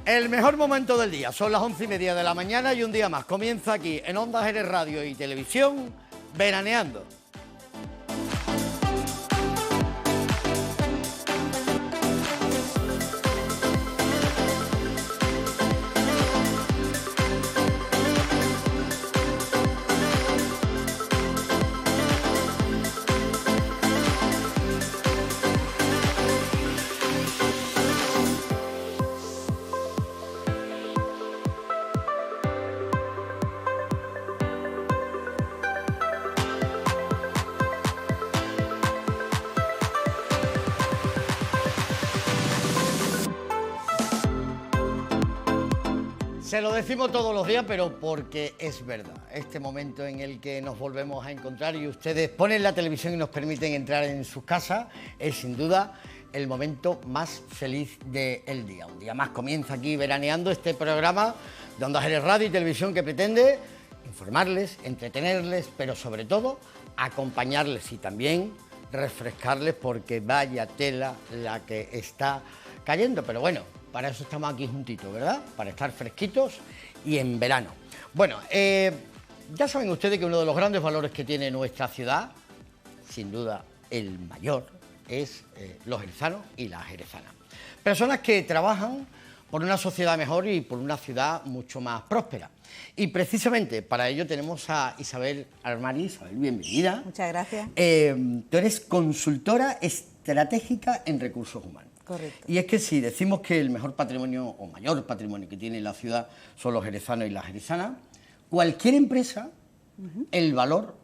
El mejor momento del día, son las 11:30 de la mañana y un día más. Comienza aquí en Onda Jerez Radio y Televisión, Veraneando. Se lo decimos todos los días, pero porque es verdad. Este momento en el que nos volvemos a encontrar y ustedes ponen la televisión y nos permiten entrar en sus casas es sin duda el momento más feliz del día. Un día más comienza aquí Veraneando, este programa de Onda Jerez Radio y Televisión que pretende informarles, entretenerles, pero sobre todo acompañarles y también refrescarles, porque vaya tela la que está cayendo. Pero bueno, para eso estamos aquí juntitos, ¿verdad? Para estar fresquitos y en verano. Bueno, ya saben ustedes que uno de los grandes valores que tiene nuestra ciudad, sin duda el mayor, es los jerezanos y las jerezanas. Personas que trabajan por una sociedad mejor y por una ciudad mucho más próspera. Y precisamente para ello tenemos a Isabel Armari. Isabel, bienvenida. Muchas gracias. Tú eres consultora estratégica en recursos humanos. Correcto. Y es que si decimos que el mejor patrimonio o mayor patrimonio que tiene la ciudad son los jerezanos y las jerezanas, cualquier empresa, el valor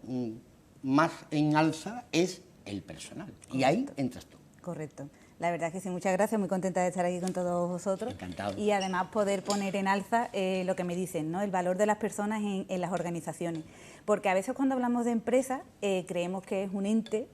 más en alza es el personal. Correcto. Y ahí entras tú. Correcto. La verdad es que sí, muchas gracias, muy contenta de estar aquí con todos vosotros. Encantado. Y además poder poner en alza lo que me dicen, ¿no? El valor de las personas en las organizaciones. Porque a veces cuando hablamos de empresas creemos que es un ente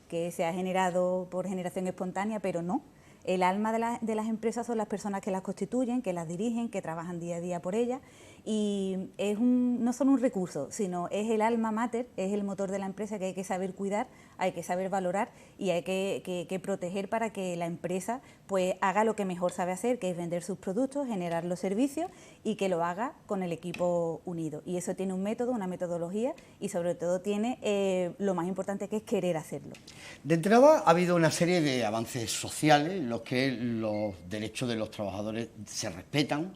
que se ha generado por generación espontánea, pero no. El alma de las empresas son las personas que las constituyen, que las dirigen, que trabajan día a día por ellas, y es no solo un recurso, sino es el alma mater, es el motor de la empresa que hay que saber cuidar, hay que saber valorar y hay que proteger para que la empresa pues haga lo que mejor sabe hacer, que es vender sus productos, generar los servicios y que lo haga con el equipo unido. Y eso tiene un método, una metodología y sobre todo tiene lo más importante, que es querer hacerlo. De entrada ha habido una serie de avances sociales en los que los derechos de los trabajadores se respetan,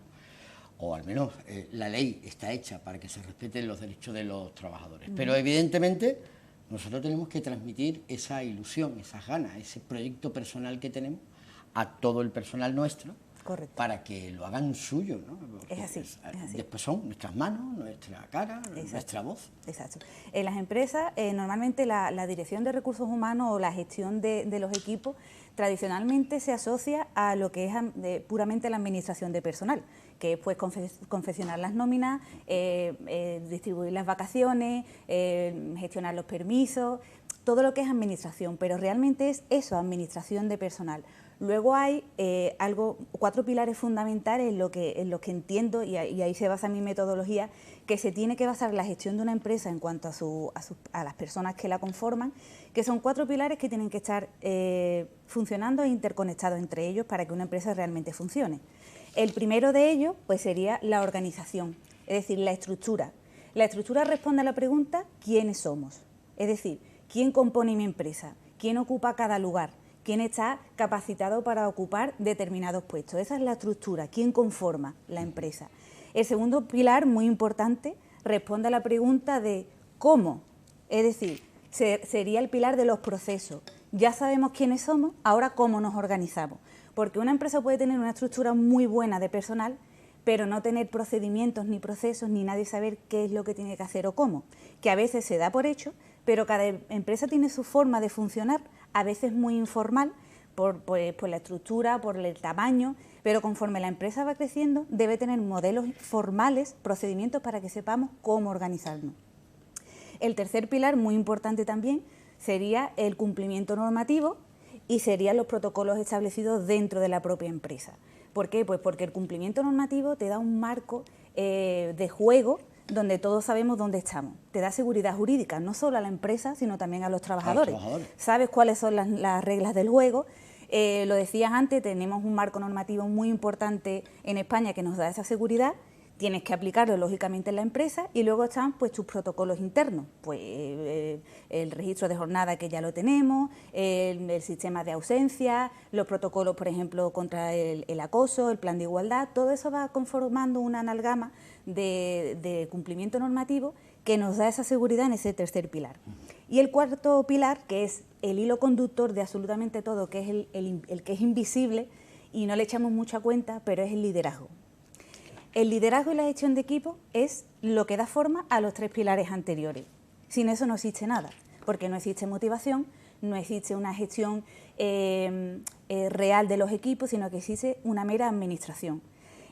o al menos la ley está hecha para que se respeten los derechos de los trabajadores. Pero evidentemente nosotros tenemos que transmitir esa ilusión, esas ganas, ese proyecto personal que tenemos a todo el personal nuestro. Correcto. Para que lo hagan suyo, ¿no? Es así, es así. Después son nuestras manos, nuestra cara, exacto, nuestra voz. Exacto. En las empresas, normalmente la dirección de recursos humanos o la gestión de los equipos tradicionalmente se asocia a lo que es puramente la administración de personal, que es pues confeccionar las nóminas, distribuir las vacaciones, gestionar los permisos, todo lo que es administración, pero realmente es eso, administración de personal. Luego hay 4 pilares fundamentales en lo que entiendo, y ahí se basa mi metodología, que se tiene que basar la gestión de una empresa en cuanto a las personas que la conforman, que son 4 pilares que tienen que estar funcionando e interconectados entre ellos para que una empresa realmente funcione. El primero de ellos pues sería la organización, es decir, la estructura. La estructura responde a la pregunta ¿quiénes somos? Es decir, ¿quién compone mi empresa? ¿Quién ocupa cada lugar? ¿Quién está capacitado para ocupar determinados puestos? Esa es la estructura, ¿quién conforma la empresa? El segundo pilar, muy importante, responde a la pregunta de ¿cómo? Es decir, sería el pilar de los procesos. Ya sabemos quiénes somos, ahora cómo nos organizamos. Porque una empresa puede tener una estructura muy buena de personal, pero no tener procedimientos ni procesos, ni nadie saber qué es lo que tiene que hacer o cómo. Que a veces se da por hecho, pero cada empresa tiene su forma de funcionar, a veces muy informal, por la estructura, por el tamaño, pero conforme la empresa va creciendo, debe tener modelos formales, procedimientos para que sepamos cómo organizarnos. El tercer pilar, muy importante también, sería el cumplimiento normativo y serían los protocolos establecidos dentro de la propia empresa. ¿Por qué? Pues porque el cumplimiento normativo te da un marco de juego donde todos sabemos dónde estamos. Te da seguridad jurídica, no solo a la empresa, sino también a los trabajadores. Sabes cuáles son las reglas del juego Lo decías antes, tenemos un marco normativo muy importante en España que nos da esa seguridad. Tienes que aplicarlo, lógicamente, en la empresa, y luego están pues tus protocolos internos, pues el registro de jornada, que ya lo tenemos, el sistema de ausencia, los protocolos, por ejemplo, contra el acoso, el plan de igualdad. Todo eso va conformando una amalgama de cumplimiento normativo que nos da esa seguridad en ese tercer pilar. Y el cuarto pilar, que es el hilo conductor de absolutamente todo, que es el que es invisible y no le echamos mucha cuenta, pero es el liderazgo. El liderazgo y la gestión de equipo es lo que da forma a los tres pilares anteriores. Sin eso no existe nada, porque no existe motivación, no existe una gestión real de los equipos, sino que existe una mera administración.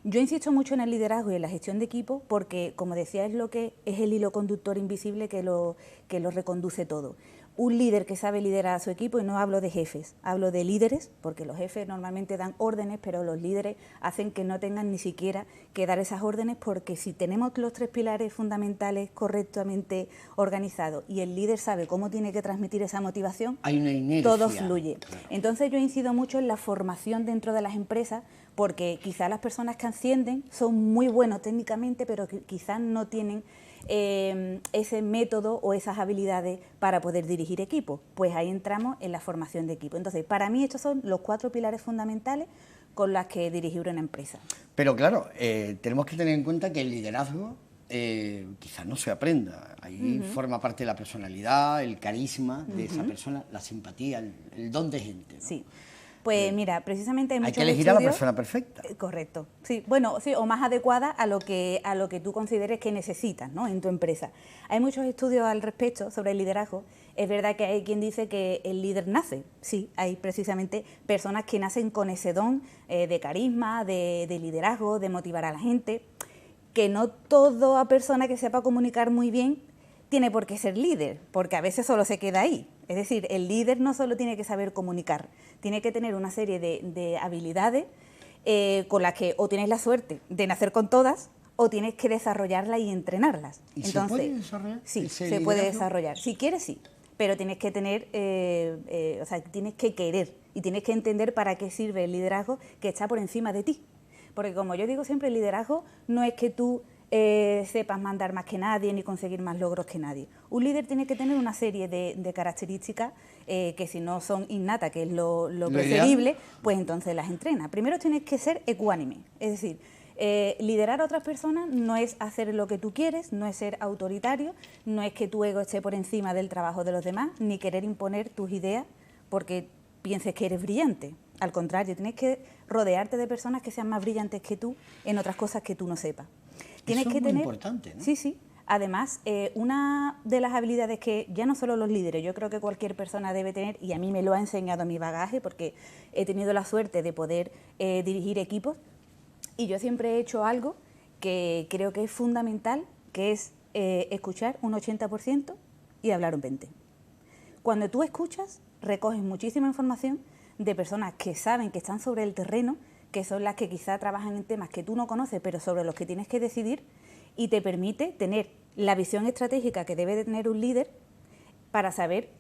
Yo insisto mucho en el liderazgo y en la gestión de equipo porque, como decía, es lo que es el hilo conductor invisible que lo reconduce todo. Un líder que sabe liderar a su equipo, y no hablo de jefes, hablo de líderes, porque los jefes normalmente dan órdenes, pero los líderes hacen que no tengan ni siquiera que dar esas órdenes, porque si tenemos los tres pilares fundamentales correctamente organizados y el líder sabe cómo tiene que transmitir esa motivación, hay una inercia, todo fluye. Claro. Entonces yo incido mucho en la formación dentro de las empresas, porque quizás las personas que ascienden son muy buenos técnicamente, pero quizás no tienen ese método o esas habilidades para poder dirigir equipos. Pues ahí entramos en la formación de equipo. Entonces, para mí estos son los cuatro pilares fundamentales con los que dirigir una empresa. Pero claro, tenemos que tener en cuenta que el liderazgo quizás no se aprenda. Ahí forma parte de la personalidad, el carisma de esa persona, la simpatía, el don de gente, ¿no? Sí. Pues mira, precisamente hay muchos que elegir estudios, a la persona perfecta. Correcto. Sí, bueno, sí, o más adecuada a lo que tú consideres que necesitas, ¿no?, en tu empresa. Hay muchos estudios al respecto sobre el liderazgo. Es verdad que hay quien dice que el líder nace. Sí, hay precisamente personas que nacen con ese don de carisma, de liderazgo, de motivar a la gente. Que no toda persona que sepa comunicar muy bien tiene por qué ser líder, porque a veces solo se queda ahí. Es decir, el líder no solo tiene que saber comunicar, tiene que tener una serie de habilidades con las que o tienes la suerte de nacer con todas o tienes que desarrollarlas y entrenarlas. ¿Y se puede desarrollar? Sí, se puede desarrollar. Si quieres, sí, pero tienes que tener, o sea, tienes que querer y tienes que entender para qué sirve el liderazgo que está por encima de ti. Porque como yo digo siempre, el liderazgo no es que tú sepas mandar más que nadie ni conseguir más logros que nadie. Un líder tiene que tener una serie de características que si no son innatas, que es lo preferible, ideal, pues entonces las entrena. Primero tienes que ser ecuánime, es decir, liderar a otras personas no es hacer lo que tú quieres, no es ser autoritario, no es que tu ego esté por encima del trabajo de los demás, ni querer imponer tus ideas porque pienses que eres brillante. Al contrario, tienes que rodearte de personas que sean más brillantes que tú en otras cosas que tú no sepas. Tienes Eso que es muy tener, importante, ¿no? Sí, sí. Además, una de las habilidades que ya no solo los líderes, yo creo que cualquier persona debe tener, y a mí me lo ha enseñado mi bagaje, porque he tenido la suerte de poder dirigir equipos, y yo siempre he hecho algo que creo que es fundamental, que es escuchar un 80% y hablar un 20%. Cuando tú escuchas, recoges muchísima información de personas que saben que están sobre el terreno, que son las que quizá trabajan en temas que tú no conoces, pero sobre los que tienes que decidir, y te permite tener la visión estratégica que debe de tener un líder para saber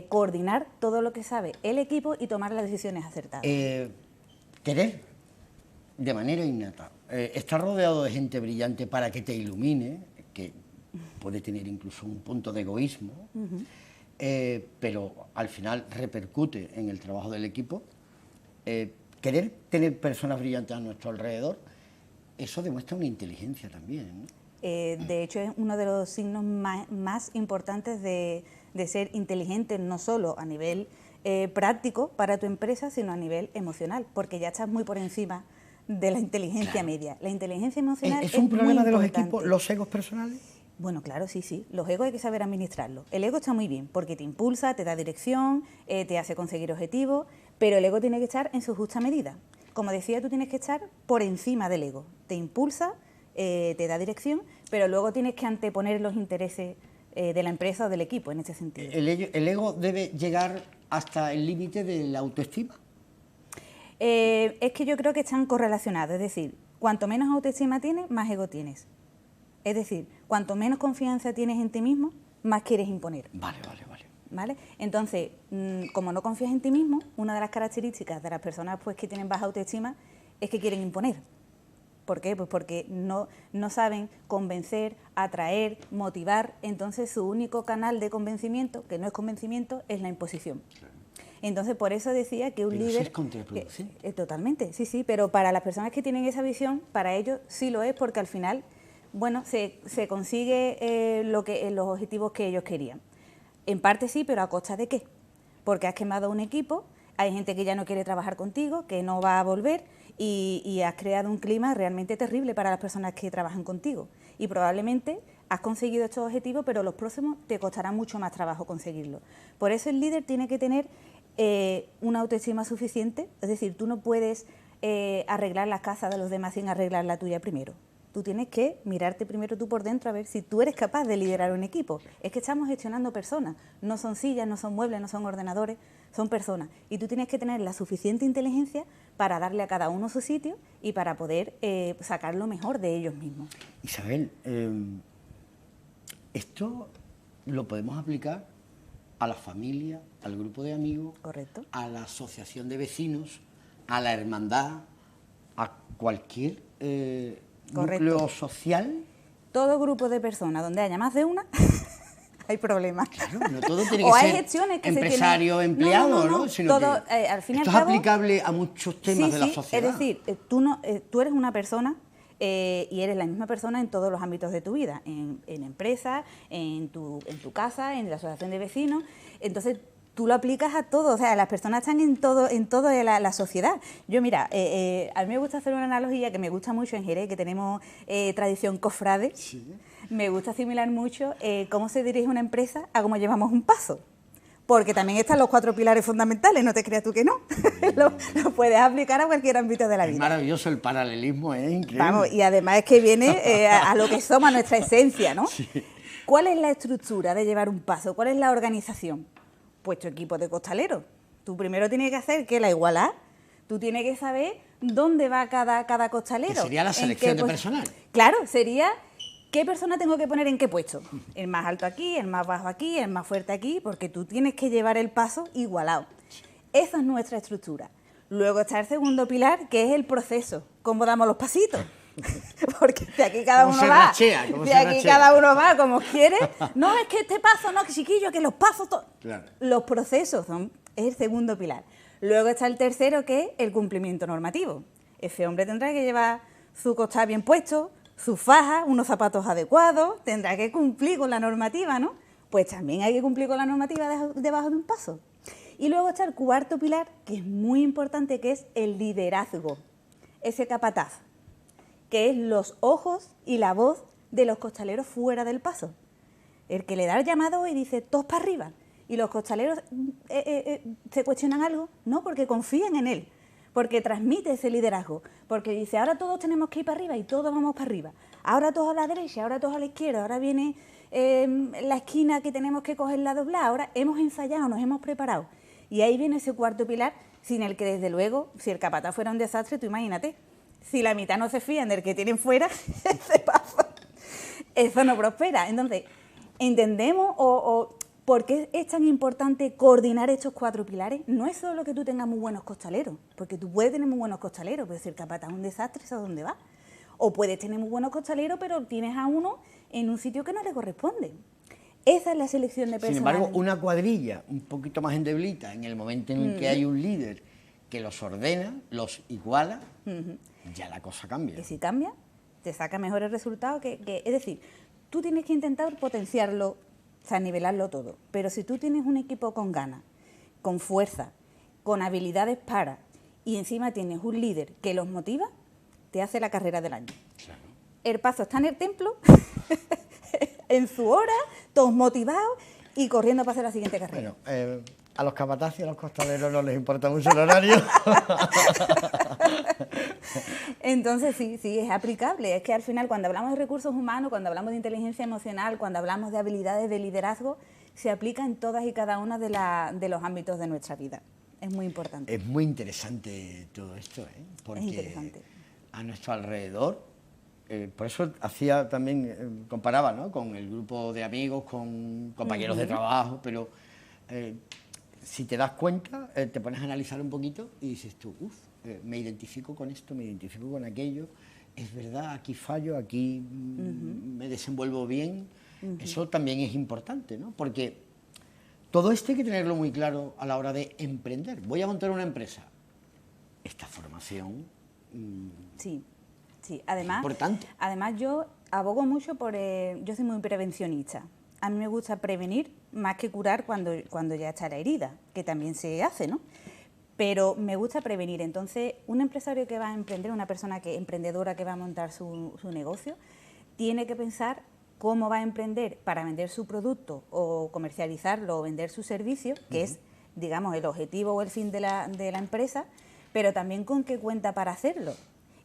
coordinar todo lo que sabe el equipo y tomar las decisiones acertadas. Querer de manera innata, estar rodeado de gente brillante para que te ilumine, que puede tener incluso un punto de egoísmo, pero al final repercute en el trabajo del equipo. Querer tener personas brillantes a nuestro alrededor, eso demuestra una inteligencia también, ¿no? De hecho, es uno de los signos más importantes de ser inteligente, no solo a nivel práctico para tu empresa, sino a nivel emocional, porque ya estás muy por encima de la inteligencia media. La inteligencia emocional ¿Es un problema de los importante. equipos, los egos personales? Bueno, claro, sí, sí. Los egos hay que saber administrarlos. El ego está muy bien porque te impulsa, te da dirección, te hace conseguir objetivos, pero el ego tiene que estar en su justa medida. Como decía, tú tienes que estar por encima del ego. Te impulsa, te da dirección, pero luego tienes que anteponer los intereses de la empresa o del equipo en ese sentido. ¿El ego debe llegar hasta el límite de la autoestima? Es que yo creo que están correlacionados. Es decir, cuanto menos autoestima tienes, más ego tienes. Es decir, cuanto menos confianza tienes en ti mismo, más quieres imponer. Vale, vale, vale. ¿vale? Entonces, como no confías en ti mismo, una de las características de las personas pues, que tienen baja autoestima es que quieren imponer. ¿Por qué? Pues porque no saben convencer, atraer, motivar. Entonces, su único canal de convencimiento, que no es convencimiento, es la imposición. Entonces, por eso decía que un pero líder... es contraproducente. Totalmente, sí, sí, pero para las personas que tienen esa visión, para ellos sí lo es, porque al final, bueno, se consigue los objetivos que ellos querían. En parte sí, pero ¿a costa de qué? Porque has quemado un equipo, hay gente que ya no quiere trabajar contigo, que no va a volver, y has creado un clima realmente terrible para las personas que trabajan contigo. Y probablemente has conseguido estos objetivos, pero los próximos te costará mucho más trabajo conseguirlos. Por eso el líder tiene que tener una autoestima suficiente, es decir, tú no puedes arreglar las casas de los demás sin arreglar la tuya primero. Tú tienes que mirarte primero tú por dentro a ver si tú eres capaz de liderar un equipo. Es que estamos gestionando personas, no son sillas, no son muebles, no son ordenadores, son personas. Y tú tienes que tener la suficiente inteligencia para darle a cada uno su sitio y para poder sacar lo mejor de ellos mismos. Isabel, esto lo podemos aplicar a la familia, al grupo de amigos, Correcto. a la asociación de vecinos, a la hermandad, a cualquier núcleo social. Todo grupo de personas donde haya más de una, hay problemas. Claro, no todo tiene o que hay ser gestiones que empresario, empleado, ¿no? Sino todo, que al fin y al esto es cabo, aplicable a muchos temas de la sociedad. Es decir, tú eres una persona y eres la misma persona en todos los ámbitos de tu vida, en empresa, en tu casa, en la asociación de vecinos. Entonces, tú lo aplicas a todo, o sea, las personas están en todo la sociedad. Yo, mira, a mí me gusta hacer una analogía que me gusta mucho en Jerez, que tenemos tradición cofrade. Sí. Me gusta asimilar mucho cómo se dirige una empresa a cómo llevamos un paso. Porque también están los 4 pilares fundamentales, no te creas tú que no. Lo puedes aplicar a cualquier ámbito de la vida. Es maravilloso el paralelismo, es increíble. Vamos, y además es que viene a lo que somos, a nuestra esencia, ¿no? Sí. ¿Cuál es la estructura de llevar un paso? ¿Cuál es la organización? Pues tu equipo de costaleros. Tú primero tienes que hacer que la igualdad, tú tienes que saber dónde va cada costalero. Que sería la selección de personal. Claro, sería qué persona tengo que poner en qué puesto. El más alto aquí, el más bajo aquí, el más fuerte aquí, porque tú tienes que llevar el paso igualado. Esa es nuestra estructura. Luego está el segundo pilar, que es el proceso, cómo damos los pasitos. Porque de aquí cada uno va, cada uno va como quiere. No, es que este paso, no, que chiquillo, que los pasos, claro. Los procesos es el segundo pilar. Luego está el tercero, que es el cumplimiento normativo. Ese hombre tendrá que llevar su costal bien puesto, su faja, unos zapatos adecuados, tendrá que cumplir con la normativa, ¿no? Pues también hay que cumplir con la normativa debajo de un paso. Y luego está el cuarto pilar, que es muy importante, que es el liderazgo, ese capataz, que es los ojos y la voz de los costaleros fuera del paso. El que le da el llamado y dice, todos para arriba. Y los costaleros se cuestionan algo, no, porque confían en él, porque transmite ese liderazgo, porque dice, ahora todos tenemos que ir para arriba y todos vamos para arriba. Ahora todos a la derecha, ahora todos a la izquierda, ahora viene la esquina que tenemos que cogerla doblada, ahora hemos ensayado, nos hemos preparado. Y ahí viene ese cuarto pilar, sin el que desde luego, si el capataz fuera un desastre, tú imagínate. Si la mitad no se fían del que tienen fuera, eso no prospera. Entonces, entendemos por qué es tan importante coordinar estos 4 pilares. No es solo que tú tengas muy buenos costaleros, porque tú puedes tener muy buenos costaleros, pero si el capataz es un desastre, ¿sabes dónde va? O puedes tener muy buenos costaleros, pero tienes a uno en un sitio que no le corresponde. Esa es la selección de personas. Sin embargo, una cuadrilla un poquito más endeblita, en el momento en el que hay un líder que los ordena, los iguala, ya la cosa cambia. Que si cambia, te saca mejores resultados. Es decir, tú tienes que intentar potenciarlo, o sea, nivelarlo todo. Pero si tú tienes un equipo con ganas, con fuerza, con habilidades para, y encima tienes un líder que los motiva, te hace la carrera del año. Claro. El paso está en el templo, en su hora, todos motivados y corriendo para hacer la siguiente carrera. Bueno, a los capataces y a los costaleros no les importa mucho el horario. Entonces sí, es aplicable. Es que al final cuando hablamos de recursos humanos, cuando hablamos de inteligencia emocional, cuando hablamos de habilidades de liderazgo, se aplica en todas y cada uno de los ámbitos de nuestra vida. Es muy importante. Es muy interesante todo esto, ¿eh? Porque es interesante. A nuestro alrededor, por eso hacía también, comparaba, ¿no?, con el grupo de amigos, con compañeros de trabajo, pero si te das cuenta, te pones a analizar un poquito y dices tú, me identifico con esto, me identifico con aquello, es verdad, aquí fallo, aquí me desenvuelvo bien. Eso también es importante, ¿no? Porque todo esto hay que tenerlo muy claro a la hora de emprender. Voy a montar una empresa. Esta formación sí, sí. Además, es importante. Además yo abogo mucho por... yo soy muy prevencionista. A mí me gusta prevenir más que curar cuando ya está la herida, que también se hace, ¿no? Pero me gusta prevenir. Entonces, un empresario que va a emprender, una persona emprendedora que va a montar su negocio, tiene que pensar cómo va a emprender para vender su producto o comercializarlo o vender su servicio, que es, digamos, el objetivo o el fin de la empresa, pero también con qué cuenta para hacerlo.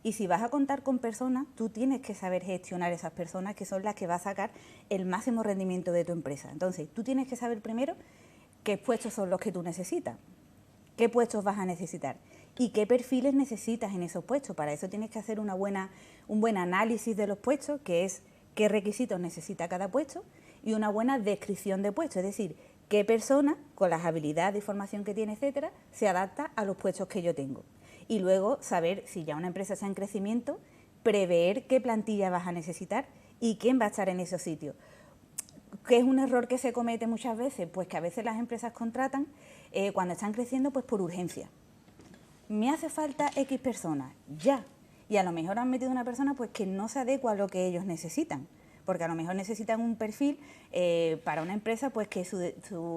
Y si vas a contar con personas, tú tienes que saber gestionar esas personas, que son las que va a sacar el máximo rendimiento de tu empresa. Entonces, tú tienes que saber primero qué puestos son los que tú necesitas, qué puestos vas a necesitar y qué perfiles necesitas en esos puestos. Para eso tienes que hacer un buen análisis de los puestos, que es qué requisitos necesita cada puesto, y una buena descripción de puesto, es decir, qué persona, con las habilidades y formación que tiene, etcétera, se adapta a los puestos que yo tengo. Y luego saber, si ya una empresa está en crecimiento, prever qué plantilla vas a necesitar y quién va a estar en esos sitios. ¿Qué es un error que se comete muchas veces? Pues que a veces las empresas contratan cuando están creciendo pues por urgencia. Me hace falta X personas, ya. Y a lo mejor han metido una persona pues que no se adecua a lo que ellos necesitan. Porque a lo mejor necesitan un perfil para una empresa pues que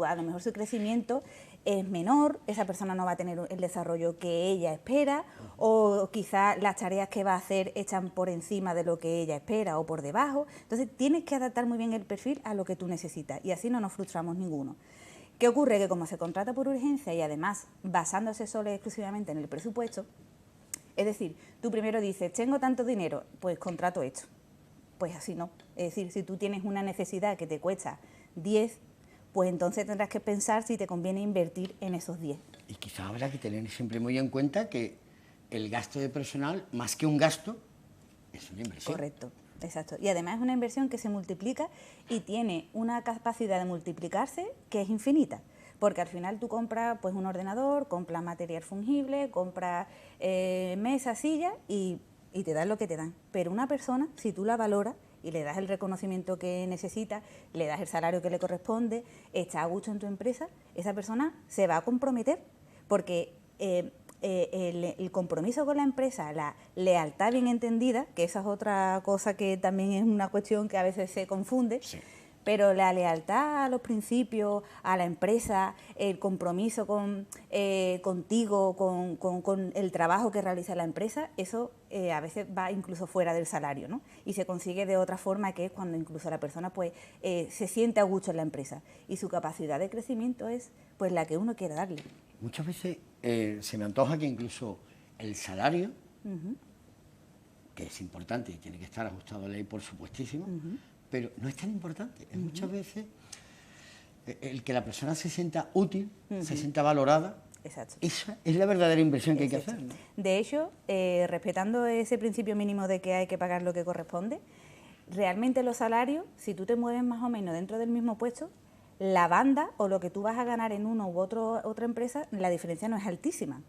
a lo mejor su crecimiento es menor, esa persona no va a tener el desarrollo que ella espera, o quizás las tareas que va a hacer están por encima de lo que ella espera o por debajo. Entonces tienes que adaptar muy bien el perfil a lo que tú necesitas y así no nos frustramos ninguno. ¿Qué ocurre? Que como se contrata por urgencia y además basándose solo y exclusivamente en el presupuesto, es decir, tú primero dices, tengo tanto dinero, pues contrato esto. Pues así no. Es decir, si tú tienes una necesidad que te cuesta 10, pues entonces tendrás que pensar si te conviene invertir en esos 10. Y quizá habrá que tener siempre muy en cuenta que el gasto de personal, más que un gasto, es una inversión. Correcto, exacto. Y además es una inversión que se multiplica y tiene una capacidad de multiplicarse que es infinita. Porque al final tú compras pues un ordenador, compras material fungible, compras mesas, sillas y te dan lo que te dan. Pero una persona, si tú la valoras y le das el reconocimiento que necesita, le das el salario que le corresponde, está a gusto en tu empresa, esa persona se va a comprometer porque el compromiso con la empresa, la lealtad bien entendida, que esa es otra cosa que también es una cuestión que a veces se confunde, sí. Pero la lealtad a los principios, a la empresa, el compromiso contigo, con el trabajo que realiza la empresa, eso a veces va incluso fuera del salario, ¿no? Y se consigue de otra forma, que es cuando incluso la persona pues se siente a gusto en la empresa y su capacidad de crecimiento es pues la que uno quiere darle. Muchas veces se me antoja que incluso el salario, que es importante y tiene que estar ajustado a la ley, por supuestísimo, pero no es tan importante. Muchas veces el que la persona se sienta útil, se sienta valorada, exacto. Esa es la verdadera inversión que hay que hacer, ¿no? De hecho, respetando ese principio mínimo de que hay que pagar lo que corresponde, realmente los salarios, si tú te mueves más o menos dentro del mismo puesto, la banda o lo que tú vas a ganar en una u otra empresa, la diferencia no es altísima.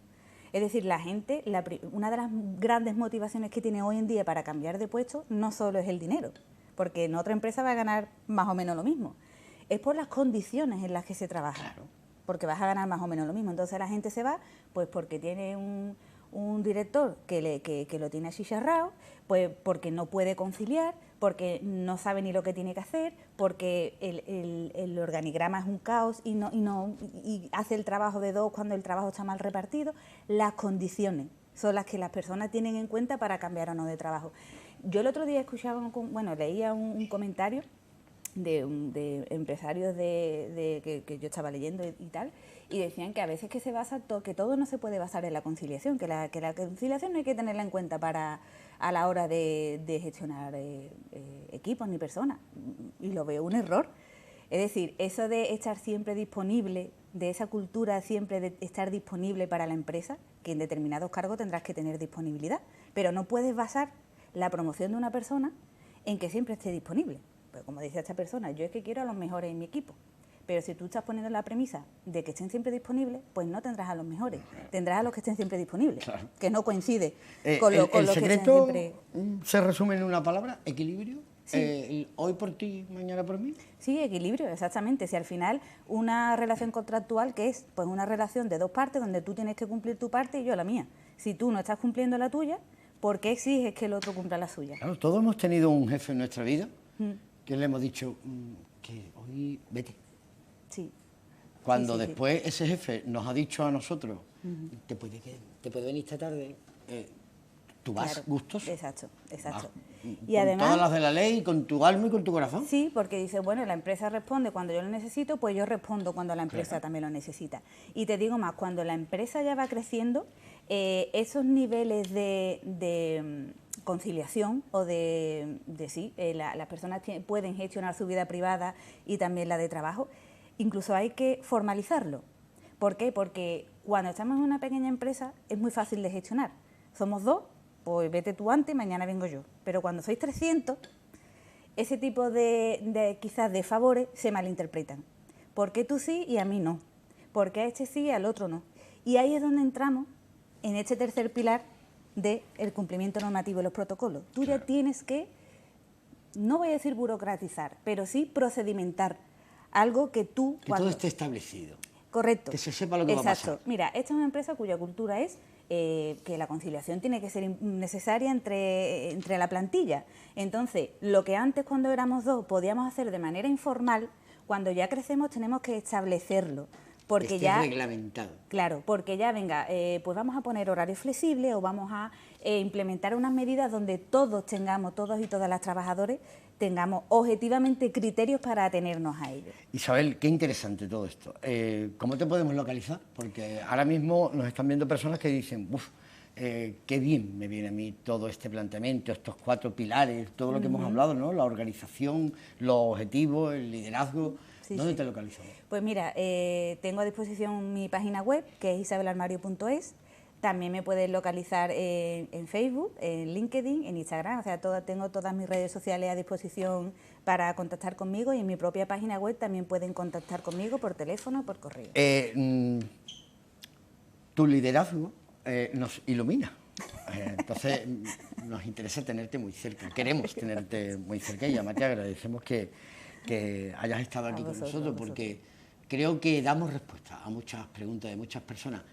Es decir, la gente, una de las grandes motivaciones que tiene hoy en día para cambiar de puesto no solo es el dinero, porque en otra empresa va a ganar más o menos lo mismo. Es por las condiciones en las que se trabaja, claro. Porque vas a ganar más o menos lo mismo. Entonces la gente se va pues porque tiene un director que lo tiene achicharrado, pues porque no puede conciliar, porque no sabe ni lo que tiene que hacer, porque el organigrama es un caos y hace el trabajo de dos cuando el trabajo está mal repartido. Las condiciones son las que las personas tienen en cuenta para cambiar o no de trabajo. Yo el otro día leía un comentario de empresarios que yo estaba leyendo y tal, y decían que a veces que se basa que todo no se puede basar en la conciliación, que la conciliación no hay que tenerla en cuenta a la hora de gestionar equipos ni personas, y lo veo un error. Es decir, eso de estar siempre disponible, de esa cultura siempre de estar disponible para la empresa, que en determinados cargos tendrás que tener disponibilidad, pero no puedes basar la promoción de una persona en que siempre esté disponible. Pues como dice esta persona, yo es que quiero a los mejores en mi equipo, Pero si tú estás poniendo la premisa de que estén siempre disponibles, pues no tendrás a los mejores, tendrás a los que estén siempre disponibles, claro, que no coincide con lo que estén siempre... se resume en una palabra: equilibrio. Sí. Hoy por ti, mañana por mí. Sí, equilibrio, exactamente. Si al final una relación contractual que es pues una relación de dos partes donde tú tienes que cumplir tu parte y yo la mía. Si tú no estás cumpliendo la tuya, ¿por qué exiges que el otro cumpla la suya? Claro, todos hemos tenido un jefe en nuestra vida que le hemos dicho que hoy vete. Sí. Cuando después ese jefe nos ha dicho a nosotros, te puede venir esta tarde, tú vas, claro, gustoso. Exacto. Y con además, todas las de la ley, con tu alma y con tu corazón. Sí, porque dice, bueno, la empresa responde cuando yo lo necesito, pues yo respondo cuando la empresa también lo necesita. Y te digo más, cuando la empresa ya va creciendo, esos niveles de conciliación o las personas pueden gestionar su vida privada y también la de trabajo, incluso hay que formalizarlo. ¿Por qué? Porque cuando estamos en una pequeña empresa es muy fácil de gestionar. Somos dos, pues vete tú antes, mañana vengo yo. Pero cuando sois 300, ese tipo quizás de favores se malinterpretan. ¿Por qué tú sí y a mí no? ¿Por qué a este sí y al otro no? Y ahí es donde entramos en este tercer pilar del cumplimiento normativo de los protocolos. Tú ya tienes que, no voy a decir burocratizar, pero sí procedimentar algo que tú... Que todo esté establecido. Correcto. Que se sepa lo que va a pasar. Exacto. Mira, esta es una empresa cuya cultura es que la conciliación tiene que ser necesaria entre la plantilla. Entonces, lo que antes cuando éramos dos podíamos hacer de manera informal, cuando ya crecemos tenemos que establecerlo. Porque ya reglamentado. Claro, porque ya venga, pues vamos a poner horarios flexibles o vamos a implementar unas medidas donde todos y todas las trabajadores tengamos objetivamente criterios para atenernos a ellos. Isabel, qué interesante todo esto. ¿Cómo te podemos localizar? Porque ahora mismo nos están viendo personas que dicen, qué bien me viene a mí todo este planteamiento, estos 4 pilares, todo lo que hemos hablado, ¿no? La organización, los objetivos, el liderazgo. Sí, ¿dónde te localizamos? Pues mira, tengo a disposición mi página web, que es isabelarmario.es. También me puedes localizar en Facebook, en LinkedIn, en Instagram. O sea, tengo todas mis redes sociales a disposición para contactar conmigo, y en mi propia página web también pueden contactar conmigo por teléfono o por correo. Tu liderazgo nos ilumina. Entonces, nos interesa tenerte muy cerca. Queremos tenerte muy cerca y además te agradecemos que hayas estado aquí con nosotros, porque creo que damos respuesta a muchas preguntas de muchas personas,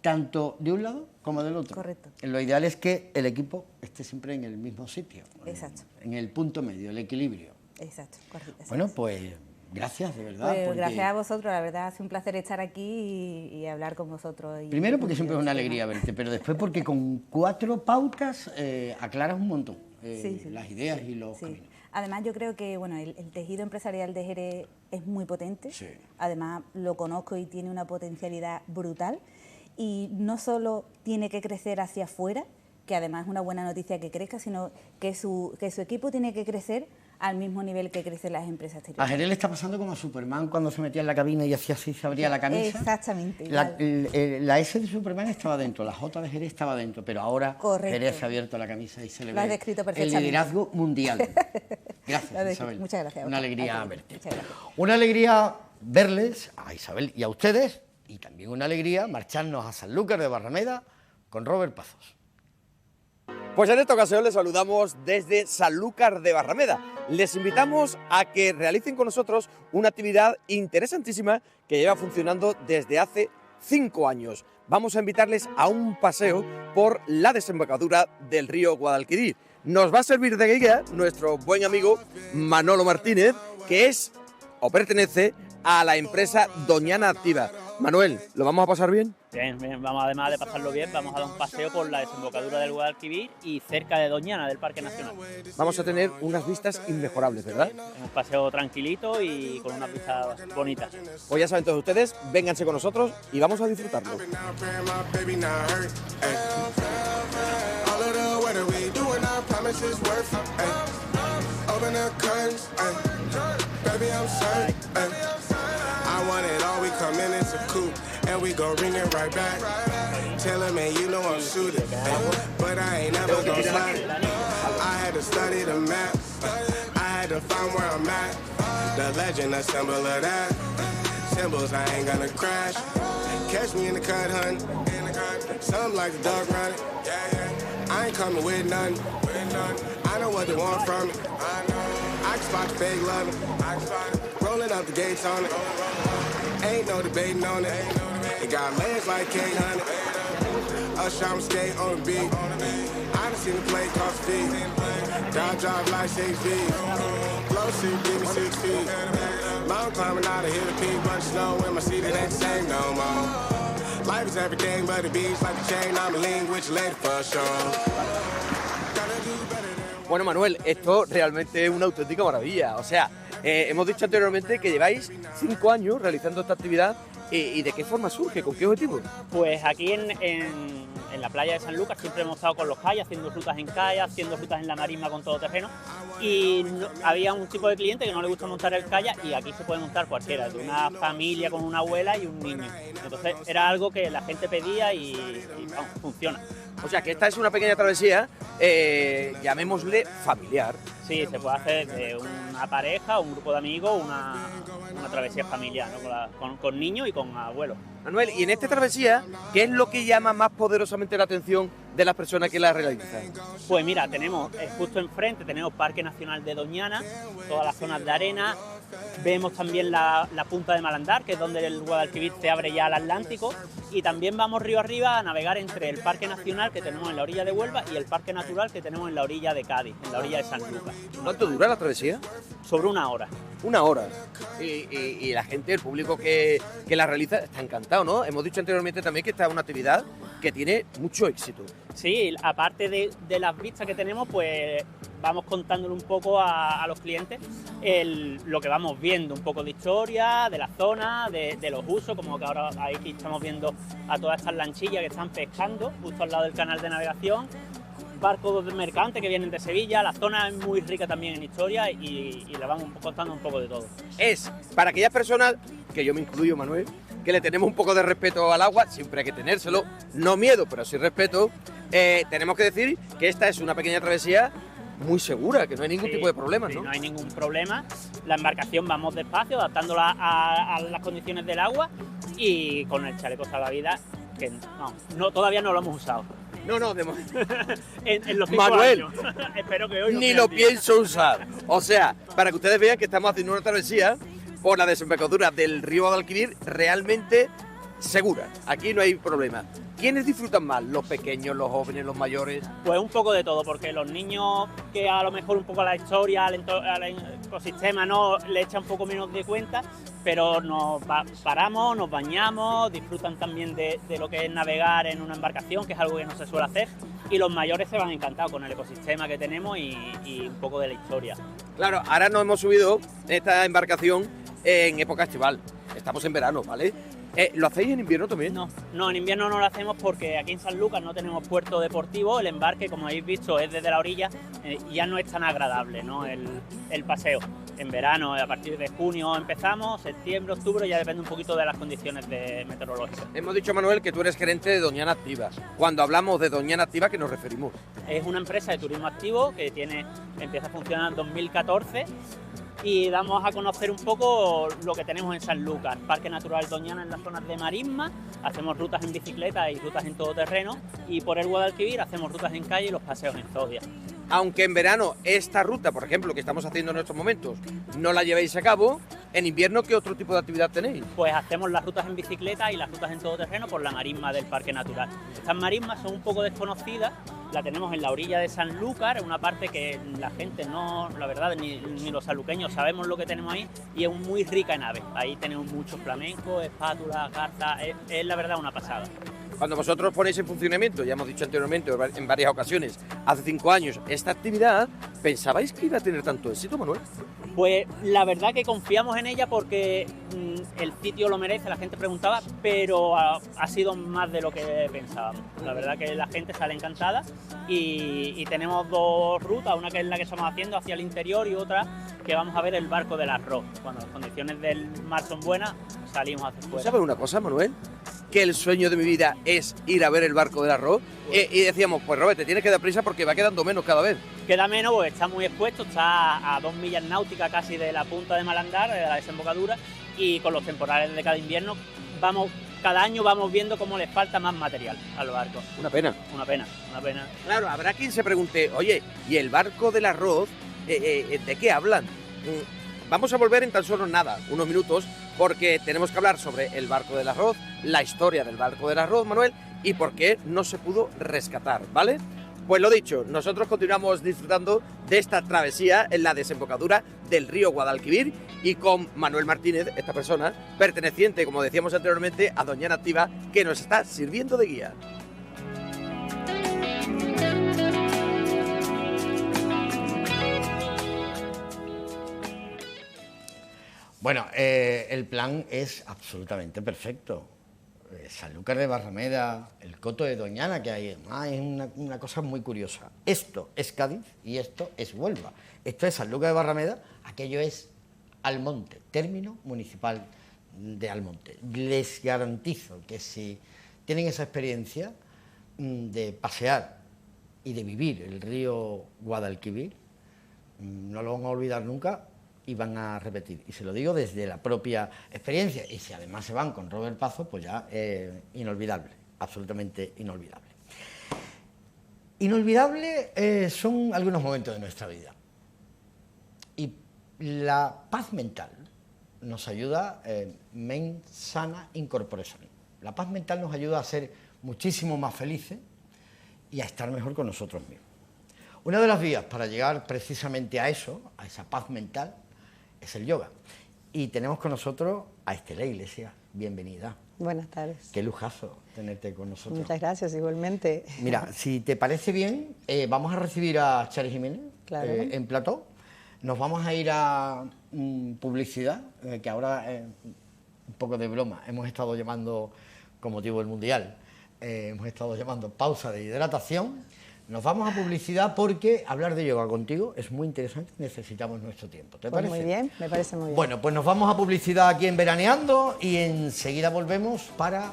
tanto de un lado como del otro. Correcto. Lo ideal es que el equipo esté siempre en el mismo sitio. Exacto. En el punto medio, el equilibrio. Exacto, correcto. Bueno, pues gracias, de verdad. Pues gracias a vosotros, la verdad, hace un placer estar aquí y hablar con vosotros. Primero porque siempre es una alegría verte, pero después porque con 4 pautas aclaras un montón las ideas y los caminos. Además, yo creo que el tejido empresarial de Jerez es muy potente. Sí. Además, lo conozco y tiene una potencialidad brutal. Y no solo tiene que crecer hacia afuera, que además es una buena noticia que crezca, sino que su equipo tiene que crecer al mismo nivel que crecen las empresas exteriores. A Jerez le está pasando como a Superman cuando se metía en la cabina y hacía así, se abría la camisa. Exactamente. La S de Superman estaba dentro, la J de Jerez estaba dentro, pero ahora Jerez se ha abierto la camisa y se le ve el liderazgo mundial. Gracias, Isabel. Muchas gracias. Una alegría verte. Muchas gracias. Una alegría verles a Isabel y a ustedes, y también una alegría marcharnos a Sanlúcar de Barrameda con Robert Pazos. Pues en esta ocasión les saludamos desde Sanlúcar de Barrameda. Les invitamos a que realicen con nosotros una actividad interesantísima que lleva funcionando desde hace 5 años. Vamos a invitarles a un paseo por la desembocadura del río Guadalquivir. Nos va a servir de guía nuestro buen amigo Manolo Martínez, que es o pertenece a la empresa Doñana Activa. Manuel, ¿lo vamos a pasar bien? Bien, vamos, además de pasarlo bien, vamos a dar un paseo por la desembocadura del Guadalquivir y cerca de Doñana, del Parque Nacional. Vamos a tener unas vistas inmejorables, ¿verdad? Un paseo tranquilito y con unas vistas bonitas. Pues ya saben todos ustedes, vénganse con nosotros y vamos a disfrutarlo. I want it all, we come in, it's a coupe, and we gon' bring it right back. Tell him, man, you know I'm suited, but I ain't never gon' slide. I had to study the map, I had to find where I'm at, the legend, a symbol of that. Timbers, I ain't gonna crash. Catch me in the cut, hun. Something like the dog running. I ain't coming with nothing. I know what they want from me. I can spot the fake loving. Rolling up the gates on it. Ain't no debating on it. It got legs like K-Honey. Us, I'm skate on the beat. I done seen the play cost feet. God drive like 6 feet. Flow shit, give me 6 feet. Mountain climbing out of hit a peak, but snow in my seat, it ain't the same no more. Life is everything but the beach, like a chain, I'm a lean with your lady for sure. Gotta do better than... Bueno, Manuel, esto realmente es una auténtica maravilla. O sea, hemos dicho anteriormente que lleváis 5 años realizando esta actividad. ¿Y de qué forma surge? ¿Con qué objetivo? Pues aquí en la playa de Sanlúcar siempre hemos estado con los kayaks, haciendo rutas en kayak, haciendo rutas en la marisma con todoterreno, y había un tipo de cliente que no le gusta montar el kayak, y aquí se puede montar cualquiera, de una familia con una abuela y un niño. Entonces era algo que la gente pedía y vamos, funciona. O sea, que esta es una pequeña travesía, llamémosle familiar. Sí, se puede hacer de una pareja, un grupo de amigos, una travesía familiar, ¿no? Con niños y con abuelos. Manuel, y en esta travesía, ¿qué es lo que llama más poderosamente la atención de las personas que la realizan? Pues mira, tenemos justo enfrente, tenemos Parque Nacional de Doñana, todas las zonas de arena. Vemos también la punta de Malandar, que es donde el Guadalquivir se abre ya al Atlántico, y también vamos río arriba a navegar entre el Parque Nacional que tenemos en la orilla de Huelva y el Parque Natural que tenemos en la orilla de Cádiz, en la orilla de Sanlúcar. ¿Cuánto dura la travesía? Sobre 1 hora. 1 hora. Y la gente, el público que la realiza, está encantado, ¿no? Hemos dicho anteriormente también que esta es una actividad que tiene mucho éxito. Sí, aparte de las vistas que tenemos, pues vamos contándole un poco a los clientes lo que vamos viendo, un poco de historia, de la zona, de los usos, como que ahora aquí estamos viendo a todas estas lanchillas que están pescando justo al lado del canal de navegación, barcos mercantes que vienen de Sevilla. La zona es muy rica también en historia y le vamos contando un poco de todo. Es para aquellas personas, que yo me incluyo, Manuel, que le tenemos un poco de respeto al agua, siempre hay que tenérselo, no miedo, pero sí respeto. Tenemos que decir que esta es una pequeña travesía muy segura, que no hay ningún tipo de problema, ¿no? No hay ningún problema. La embarcación vamos despacio, adaptándola a las condiciones del agua, y con el chaleco salvavidas, que todavía no lo hemos usado. No, en los 5 Manuel, años. Espero que hoy ni lo pienso usar. O sea, para que ustedes vean que estamos haciendo una travesía por la desembocadura del río Guadalquivir realmente segura. Aquí no hay problema. ¿Quiénes disfrutan más? ¿Los pequeños, los jóvenes, los mayores? Pues un poco de todo, porque los niños que a lo mejor un poco a la historia, al ecosistema, no le echan un poco menos de cuenta, pero paramos, nos bañamos, disfrutan también de lo que es navegar en una embarcación, que es algo que no se suele hacer, y los mayores se van encantados con el ecosistema que tenemos y un poco de la historia. Claro, ahora nos hemos subido en esta embarcación en época estival. Estamos en verano, ¿vale? ¿Lo hacéis en invierno también? No, en invierno no lo hacemos porque aquí en Sanlúcar no tenemos puerto deportivo. El embarque, como habéis visto, es desde la orilla, ya no es tan agradable, ¿no? El paseo. En verano, a partir de junio empezamos, septiembre, octubre, ya depende un poquito de las condiciones meteorológicas. Hemos dicho, Manuel, que tú eres gerente de Doñana Activa. Cuando hablamos de Doñana Activa, ¿a qué nos referimos? Es una empresa de turismo activo que empieza a funcionar en 2014. Y damos a conocer un poco lo que tenemos en Sanlúcar, Parque Natural Doñana en las zonas de marisma, hacemos rutas en bicicleta y rutas en todoterreno, y por el Guadalquivir hacemos rutas en calle y los paseos en zodia. Aunque en verano esta ruta, por ejemplo, que estamos haciendo en estos momentos, no la llevéis a cabo, en invierno, ¿qué otro tipo de actividad tenéis? Pues hacemos las rutas en bicicleta y las rutas en todoterreno por la marisma del Parque Natural. Estas marismas son un poco desconocidas, la tenemos en la orilla de Sanlúcar, una parte que la gente no, la verdad, ni los sanluqueños sabemos lo que tenemos ahí, y es muy rica en aves. Ahí tenemos muchos flamencos, espátulas, garzas, es la verdad una pasada. Cuando vosotros ponéis en funcionamiento, ya hemos dicho anteriormente en varias ocasiones, hace 5 años, esta actividad, ¿pensabais que iba a tener tanto éxito, Manuel? Pues la verdad que confiamos en ella porque el sitio lo merece, la gente preguntaba, pero ha sido más de lo que pensábamos. La verdad que la gente sale encantada y tenemos 2 rutas, una que es la que estamos haciendo hacia el interior y otra que vamos a ver el barco del arroz. Cuando las condiciones del mar son buenas, salimos hacia fuera. ¿Sabes una cosa, Manuel? Que el sueño de mi vida es ir a ver el barco del arroz. Y decíamos, pues Robert, te tienes que dar prisa porque va quedando menos cada vez. Queda menos, pues está muy expuesto, está a 2 millas náuticas casi de la punta de Malandar, de la desembocadura, y con los temporales de cada invierno cada año vamos viendo cómo les falta más material a los barcos. Una pena. Una pena. Claro, habrá quien se pregunte, oye, ¿y el barco del arroz, de qué hablan? Vamos a volver en tan solo nada, unos minutos, porque tenemos que hablar sobre el barco del arroz, la historia del barco del arroz, Manuel, y por qué no se pudo rescatar, ¿vale? Pues lo dicho, nosotros continuamos disfrutando de esta travesía en la desembocadura del río Guadalquivir y con Manuel Martínez, esta persona perteneciente, como decíamos anteriormente, a Doñana Activa, que nos está sirviendo de guía. Bueno, el plan es absolutamente perfecto. Sanlúcar de Barrameda, el Coto de Doñana que hay, es una cosa muy curiosa. Esto es Cádiz y esto es Huelva. Esto es Sanlúcar de Barrameda, aquello es Almonte, término municipal de Almonte. Les garantizo que si tienen esa experiencia de pasear y de vivir el río Guadalquivir, no lo van a olvidar nunca y van a repetir. Y se lo digo desde la propia experiencia. Y si además se van con Robert Pazo, pues ya inolvidable, absolutamente inolvidable. Inolvidable son algunos momentos de nuestra vida. Y la paz mental nos ayuda, men sana incorpore sano. La paz mental nos ayuda a ser muchísimo más felices y a estar mejor con nosotros mismos. Una de las vías para llegar precisamente a eso, a esa paz mental, es el yoga. Y tenemos con nosotros a Estela Iglesias. Bienvenida. Buenas tardes. Qué lujazo tenerte con nosotros. Muchas gracias, igualmente. Mira, si te parece bien, vamos a recibir a Chari Jiménez Claro. En plató. Nos vamos a ir a publicidad, que ahora, un poco de broma, hemos estado llamando, con motivo del Mundial, hemos estado llamando pausa de hidratación. Nos vamos a publicidad porque hablar de yoga contigo es muy interesante y necesitamos nuestro tiempo. ¿Te parece? Muy bien, me parece muy bien. Bueno, pues nos vamos a publicidad aquí en Veraneando y enseguida volvemos para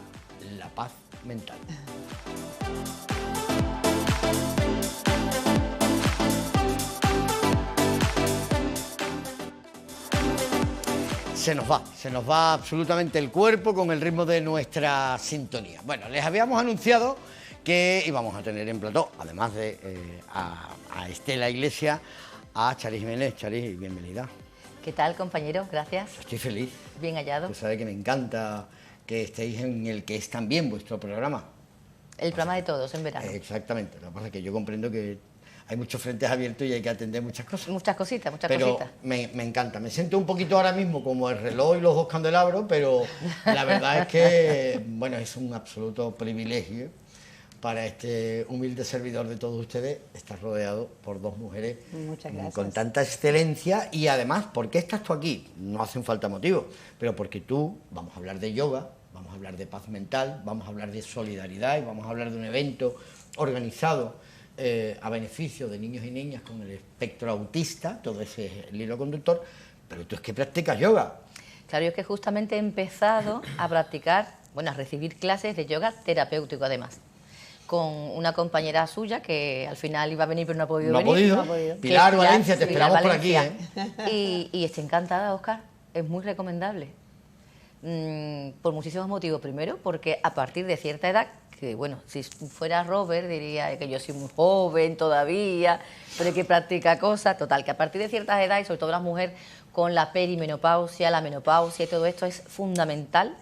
la paz mental. Se nos va absolutamente el cuerpo con el ritmo de nuestra sintonía. Bueno, les habíamos anunciado que íbamos a tener en plató, además de a Estela Iglesias, a Chari Jiménez. Chari, bienvenida. ¿Qué tal, compañero? Gracias. Estoy feliz. Bien hallado. Usted sabe que me encanta que estéis en el que es también vuestro programa. El programa de todos en verano. Exactamente. Lo que pasa es que yo comprendo que hay muchos frentes abiertos y hay que atender muchas cosas. Muchas cositas, muchas pero cositas. Me encanta. Me siento un poquito ahora mismo como el reloj y los dos candelabros, pero la verdad es que, bueno, es un absoluto privilegio para este humilde servidor de todos ustedes estar rodeado por dos mujeres con tanta excelencia. Y además, ¿por qué estás tú aquí? No hacen falta motivos, pero porque tú, vamos a hablar de yoga, vamos a hablar de paz mental, vamos a hablar de solidaridad y vamos a hablar de un evento organizado a beneficio de niños y niñas con el espectro autista, todo ese es el hilo conductor, pero tú es que practicas yoga. Claro, yo es que justamente he empezado a practicar, bueno, a recibir clases de yoga terapéutico además, con una compañera suya que al final iba a venir pero no ha podido venir. No ha podido. Pilar Valencia, te esperamos por aquí, ¿eh? Y estoy encantada, Óscar, es muy recomendable. Por muchísimos motivos. Primero, porque a partir de cierta edad, que bueno, si fuera Robert diría que yo soy muy joven todavía, pero hay que practicar cosas. Total, que a partir de ciertas edades, sobre todo las mujeres con la perimenopausia, la menopausia y todo esto, es fundamental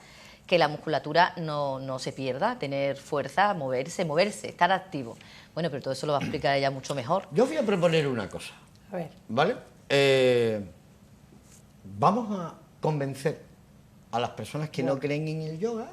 que la musculatura no se pierda, tener fuerza, moverse, estar activo. Bueno, pero todo eso lo va a explicar ella mucho mejor. Yo voy a proponer una cosa. A ver. ¿Vale? Vamos a convencer a las personas que no creen en el yoga,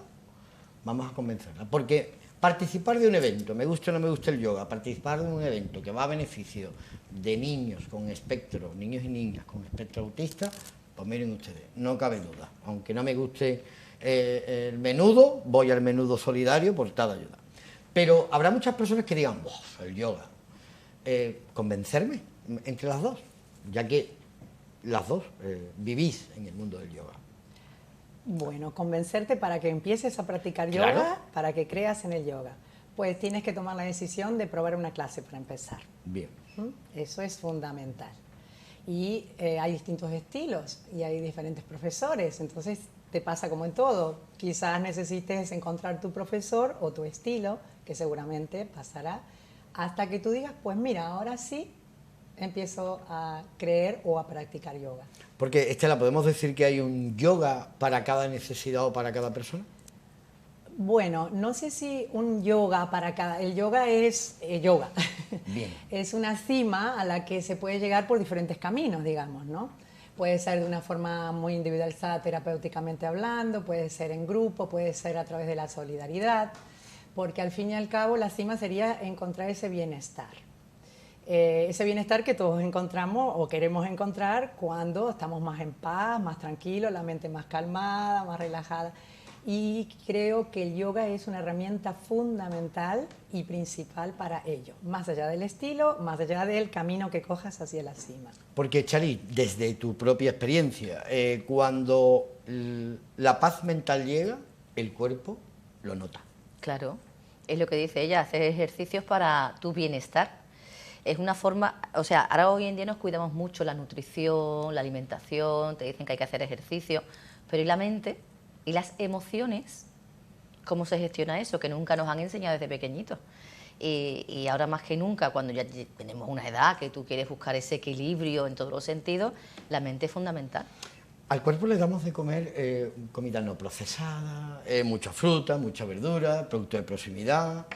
vamos a convencerlas. Porque participar de un evento, me guste o no me guste el yoga, participar de un evento que va a beneficio de niños con espectro, niños y niñas con espectro autista, pues miren ustedes, no cabe duda. Aunque no me guste el menudo, voy al menudo solidario por tal ayuda. Pero habrá muchas personas que digan, el yoga. Convencerme entre las dos, ya que las dos vivís en el mundo del yoga. Bueno, convencerte para que empieces a practicar Claro. yoga, para que creas en el yoga. Pues tienes que tomar la decisión de probar una clase para empezar. Bien. Eso es fundamental. Y hay distintos estilos y hay diferentes profesores, entonces te pasa como en todo. Quizás necesites encontrar tu profesor o tu estilo, que seguramente pasará, hasta que tú digas, pues mira, ahora sí empiezo a creer o a practicar yoga. Porque, Estela, ¿podemos decir que hay un yoga para cada necesidad o para cada persona? Bueno, no sé si un yoga para cada... El yoga es yoga. Bien. Es una cima a la que se puede llegar por diferentes caminos, digamos, ¿no? Puede ser de una forma muy individualizada terapéuticamente hablando, puede ser en grupo, puede ser a través de la solidaridad, porque al fin y al cabo la cima sería encontrar ese bienestar. Ese bienestar que todos encontramos o queremos encontrar cuando estamos más en paz, más tranquilos, la mente más calmada, más relajada. Y creo que el yoga es una herramienta fundamental y principal para ello, más allá del estilo, más allá del camino que cojas hacia la cima. Porque, Chari, desde tu propia experiencia, cuando la paz mental llega, el cuerpo lo nota. Claro, es lo que dice ella, hacer ejercicios para tu bienestar. Es una forma, o sea, ahora hoy en día nos cuidamos mucho la nutrición, la alimentación, te dicen que hay que hacer ejercicio, pero ¿y la mente? ¿Y las emociones? ¿Cómo se gestiona eso? Que nunca nos han enseñado desde pequeñitos. Y ahora más que nunca, cuando ya tenemos una edad que tú quieres buscar ese equilibrio en todos los sentidos, la mente es fundamental. Al cuerpo le damos de comer comida no procesada, mucha fruta, mucha verdura, producto de proximidad.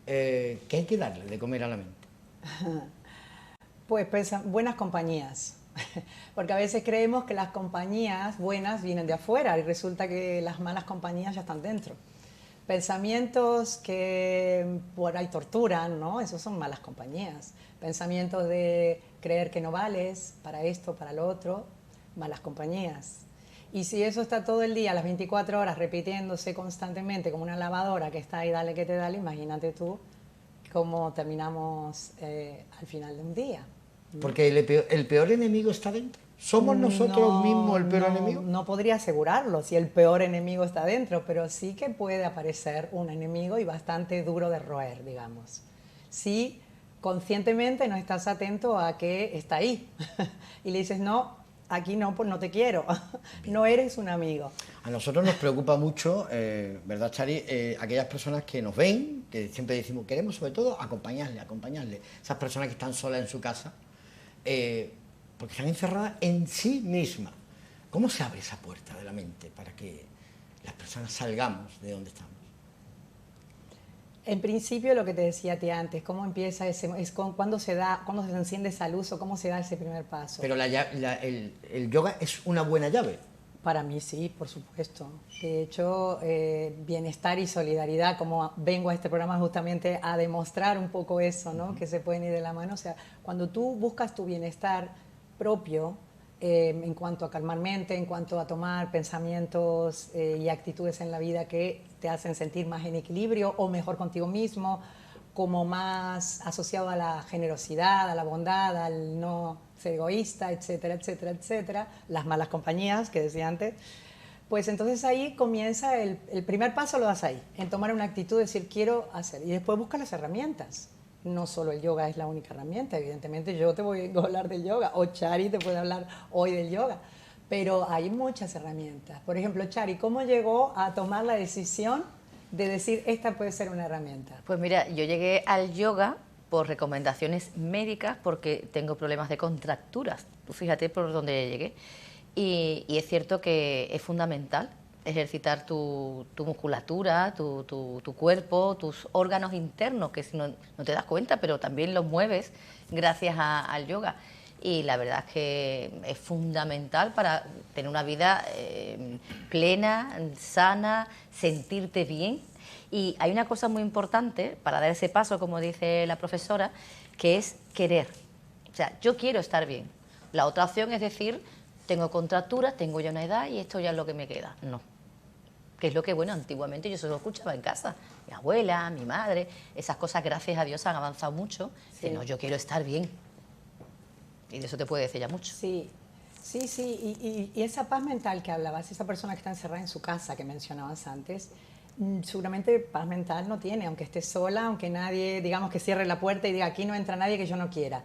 ¿Qué hay que darle de comer a la mente? Pues buenas compañías. Porque a veces creemos que las compañías buenas vienen de afuera y resulta que las malas compañías ya están dentro. Pensamientos que por ahí torturan, ¿no? Esos son malas compañías. Pensamientos de creer que no vales para esto, para lo otro, malas compañías. Y si eso está todo el día, las 24 horas, repitiéndose constantemente como una lavadora que está ahí, dale que te dale, imagínate tú cómo terminamos al final de un día. Porque el peor enemigo está dentro. ¿Somos nosotros mismos el peor enemigo? No podría asegurarlo si el peor enemigo está dentro, pero sí que puede aparecer un enemigo y bastante duro de roer, digamos. Si conscientemente no estás atento a que está ahí y le dices, no, aquí no, pues no te quiero, no eres un amigo. A nosotros nos preocupa mucho, ¿verdad, Chari? Aquellas personas que nos ven, que siempre decimos, queremos sobre todo acompañarle. Esas personas que están solas en su casa, porque están encerradas en sí mismas. ¿Cómo se abre esa puerta de la mente para que las personas salgamos de donde estamos? En principio, lo que te decía a ti antes, cómo empieza cuándo se enciende esa luz o cómo se da ese primer paso. Pero el yoga es una buena llave. Para mí sí, por supuesto. De hecho, bienestar y solidaridad, como vengo a este programa justamente a demostrar un poco eso, ¿no? Que se pueden ir de la mano. O sea, cuando tú buscas tu bienestar propio, en cuanto a calmar mente, en cuanto a tomar pensamientos y actitudes en la vida que te hacen sentir más en equilibrio o mejor contigo mismo, como más asociado a la generosidad, a la bondad, al no ser egoísta, etcétera, etcétera, etcétera, las malas compañías que decía antes, pues entonces ahí comienza el primer paso, lo das ahí, en tomar una actitud, decir quiero hacer, y después busca las herramientas. No solo el yoga es la única herramienta, evidentemente yo te voy a hablar del yoga, o Chari te puede hablar hoy del yoga, pero hay muchas herramientas. Por ejemplo, Chari, ¿cómo llegó a tomar la decisión de decir esta puede ser una herramienta? Pues mira, yo llegué al yoga por recomendaciones médicas porque tengo problemas de contracturas. Tú fíjate por dónde llegué. Y es cierto que es fundamental ejercitar tu musculatura, tu cuerpo, tus órganos internos, que si no te das cuenta, pero también los mueves gracias al yoga. Y la verdad es que es fundamental para tener una vida plena, sana, sentirte bien. Y hay una cosa muy importante para dar ese paso, como dice la profesora, que es querer. O sea, yo quiero estar bien. La otra opción es decir, tengo contracturas, tengo ya una edad y esto ya es lo que me queda. No. Que es lo que, bueno, antiguamente yo se lo escuchaba en casa. Mi abuela, mi madre, esas cosas, gracias a Dios, han avanzado mucho. Sí. No, yo quiero estar bien. Y de eso te puede decir ya mucho. Sí, sí, sí. Y esa paz mental que hablabas, esa persona que está encerrada en su casa que mencionabas antes, seguramente paz mental no tiene, aunque esté sola, aunque nadie, digamos, que cierre la puerta y diga aquí no entra nadie que yo no quiera.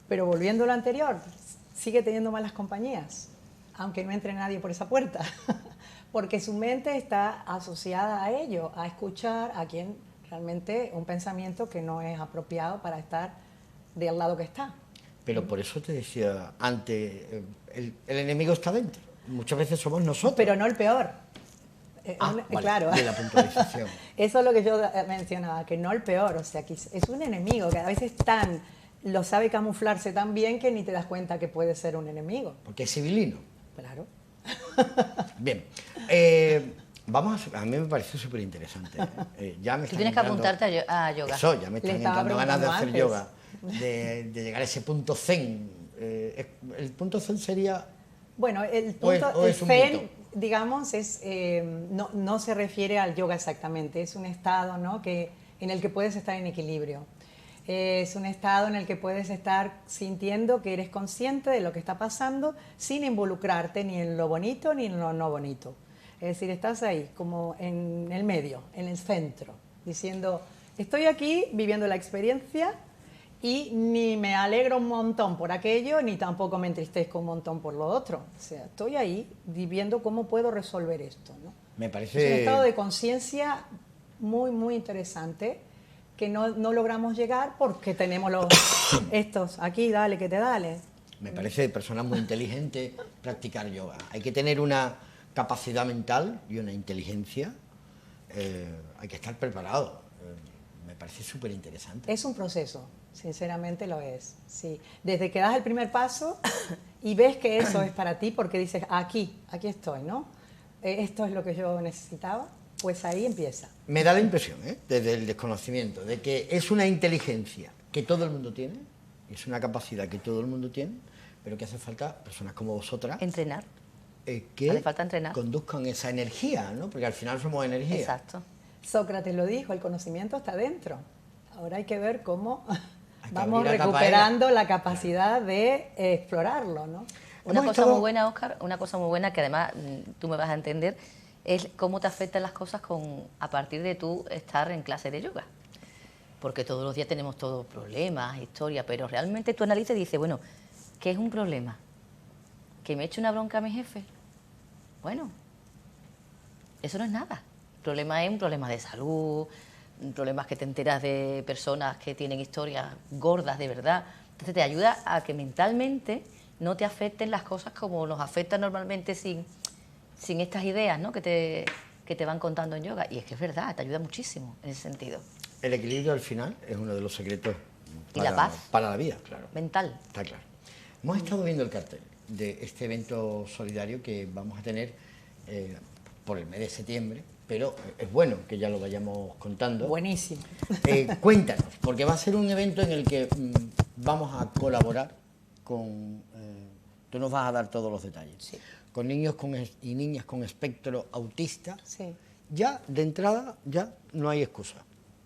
Pero volviendo a lo anterior, sigue teniendo malas compañías, aunque no entre nadie por esa puerta, porque su mente está asociada a ello, a escuchar a quien realmente un pensamiento que no es apropiado para estar del lado que está. Pero por eso te decía antes, el enemigo está dentro. Muchas veces somos nosotros. Pero no el peor. Vale, Claro. de la puntualización. Eso es lo que yo mencionaba, que no el peor, o sea, que es un enemigo que a veces lo sabe camuflarse tan bien que ni te das cuenta que puede ser un enemigo. Porque es civilino. Claro. Bien. A mí me parece súper interesante. Ya me Tú están tienes que entrando- apuntarte a yoga. Eso, ya me Le están estaba entrando ganas de hacer preguntando yoga. De llegar a ese punto zen. El punto zen sería... Bueno, el O es- punto, o el es un zen, mito. digamos, no se refiere al yoga exactamente, es un estado, ¿no?, en el que puedes estar en equilibrio. Es un estado en el que puedes estar sintiendo que eres consciente de lo que está pasando sin involucrarte ni en lo bonito ni en lo no bonito. Es decir, estás ahí, como en el medio, en el centro, diciendo, estoy aquí viviendo la experiencia y ni me alegro un montón por aquello, ni tampoco me entristezco un montón por lo otro. O sea, estoy ahí viviendo cómo puedo resolver esto, ¿no? Me Es un parece... estado de conciencia muy, muy interesante que no logramos llegar porque tenemos estos aquí, dale, que te dale. Me parece de personas muy inteligentes practicar yoga. Hay que tener una capacidad mental y una inteligencia. Hay que estar preparado. Me parece súper interesante. Es un proceso, sinceramente lo es. Sí. Desde que das el primer paso y ves que eso es para ti, porque dices, aquí estoy, ¿no? Esto es lo que yo necesitaba, pues ahí empieza. Me da la impresión, desde el desconocimiento, de que es una inteligencia que todo el mundo tiene, es una capacidad que todo el mundo tiene, pero que hace falta personas como vosotras Entrenar. que Hace falta entrenar. conduzcan esa energía, ¿no? Porque al final somos energía. Exacto. Sócrates lo dijo, el conocimiento está dentro. Ahora hay que ver cómo Hay que vamos abrir la recuperando tapadera. la capacidad de explorarlo, ¿no? Una Hemos cosa estado- muy buena, Óscar, una cosa muy buena que además tú me vas a entender, es cómo te afectan las cosas a partir de tú estar en clase de yoga. Porque todos los días tenemos todos problemas, historias, pero realmente tú analizas y dices, bueno, ¿qué es un problema? ¿Que me eche una bronca a mi jefe? Bueno, eso no es nada. El problema es un problema de salud, problemas que te enteras de personas que tienen historias gordas de verdad. Entonces te ayuda a que mentalmente no te afecten las cosas como nos afectan normalmente sin estas ideas, ¿no?, que te van contando en yoga. Y es que es verdad, te ayuda muchísimo en ese sentido. El equilibrio al final es uno de los secretos Y la paz. para la vida, claro. Mental. Está claro. Hemos estado viendo el cartel de este evento solidario que vamos a tener por el mes de septiembre, pero es bueno que ya lo vayamos contando. Buenísimo. Cuéntanos, porque va a ser un evento en el que vamos a colaborar con... tú nos vas a dar todos los detalles. Sí. Con niños y niñas con espectro autista. Sí. Ya, de entrada, ya no hay excusa.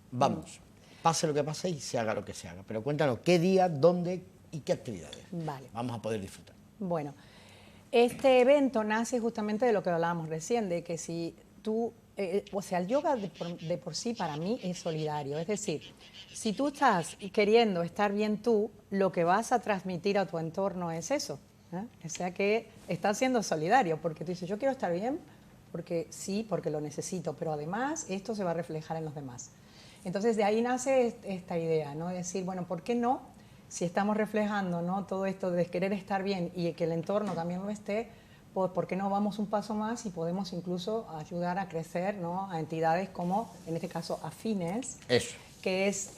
Vamos, pase lo que pase y se haga lo que se haga. Pero cuéntanos, ¿qué día, dónde y qué actividades Vale. vamos a poder disfrutar? Bueno, este evento nace justamente de lo que hablábamos recién, de que si tú, o sea, el yoga de por sí para mí es solidario. Es decir, si tú estás queriendo estar bien tú, lo que vas a transmitir a tu entorno es eso. O sea que estás siendo solidario, porque tú dices, yo quiero estar bien, porque sí, porque lo necesito, pero además esto se va a reflejar en los demás. Entonces de ahí nace esta idea, ¿no? De decir, bueno, ¿por qué no? Si estamos reflejando, ¿no?, todo esto de querer estar bien y que el entorno también lo esté, pues ¿por qué no vamos un paso más y podemos incluso ayudar a crecer, ¿no?, a entidades como, en este caso, Afines, Eso. que es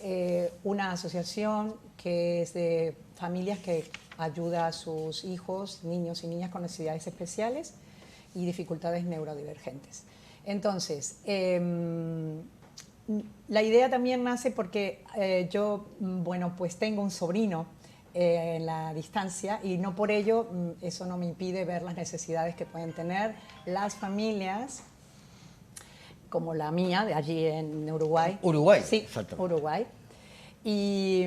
una asociación que es de familias que ayuda a sus hijos, niños y niñas con necesidades especiales y dificultades neurodivergentes. Entonces, la idea también nace porque yo, bueno, pues tengo un sobrino en la distancia y no por ello eso no me impide ver las necesidades que pueden tener las familias como la mía, de allí en Uruguay. Uruguay, Sí, exactamente. Uruguay. Y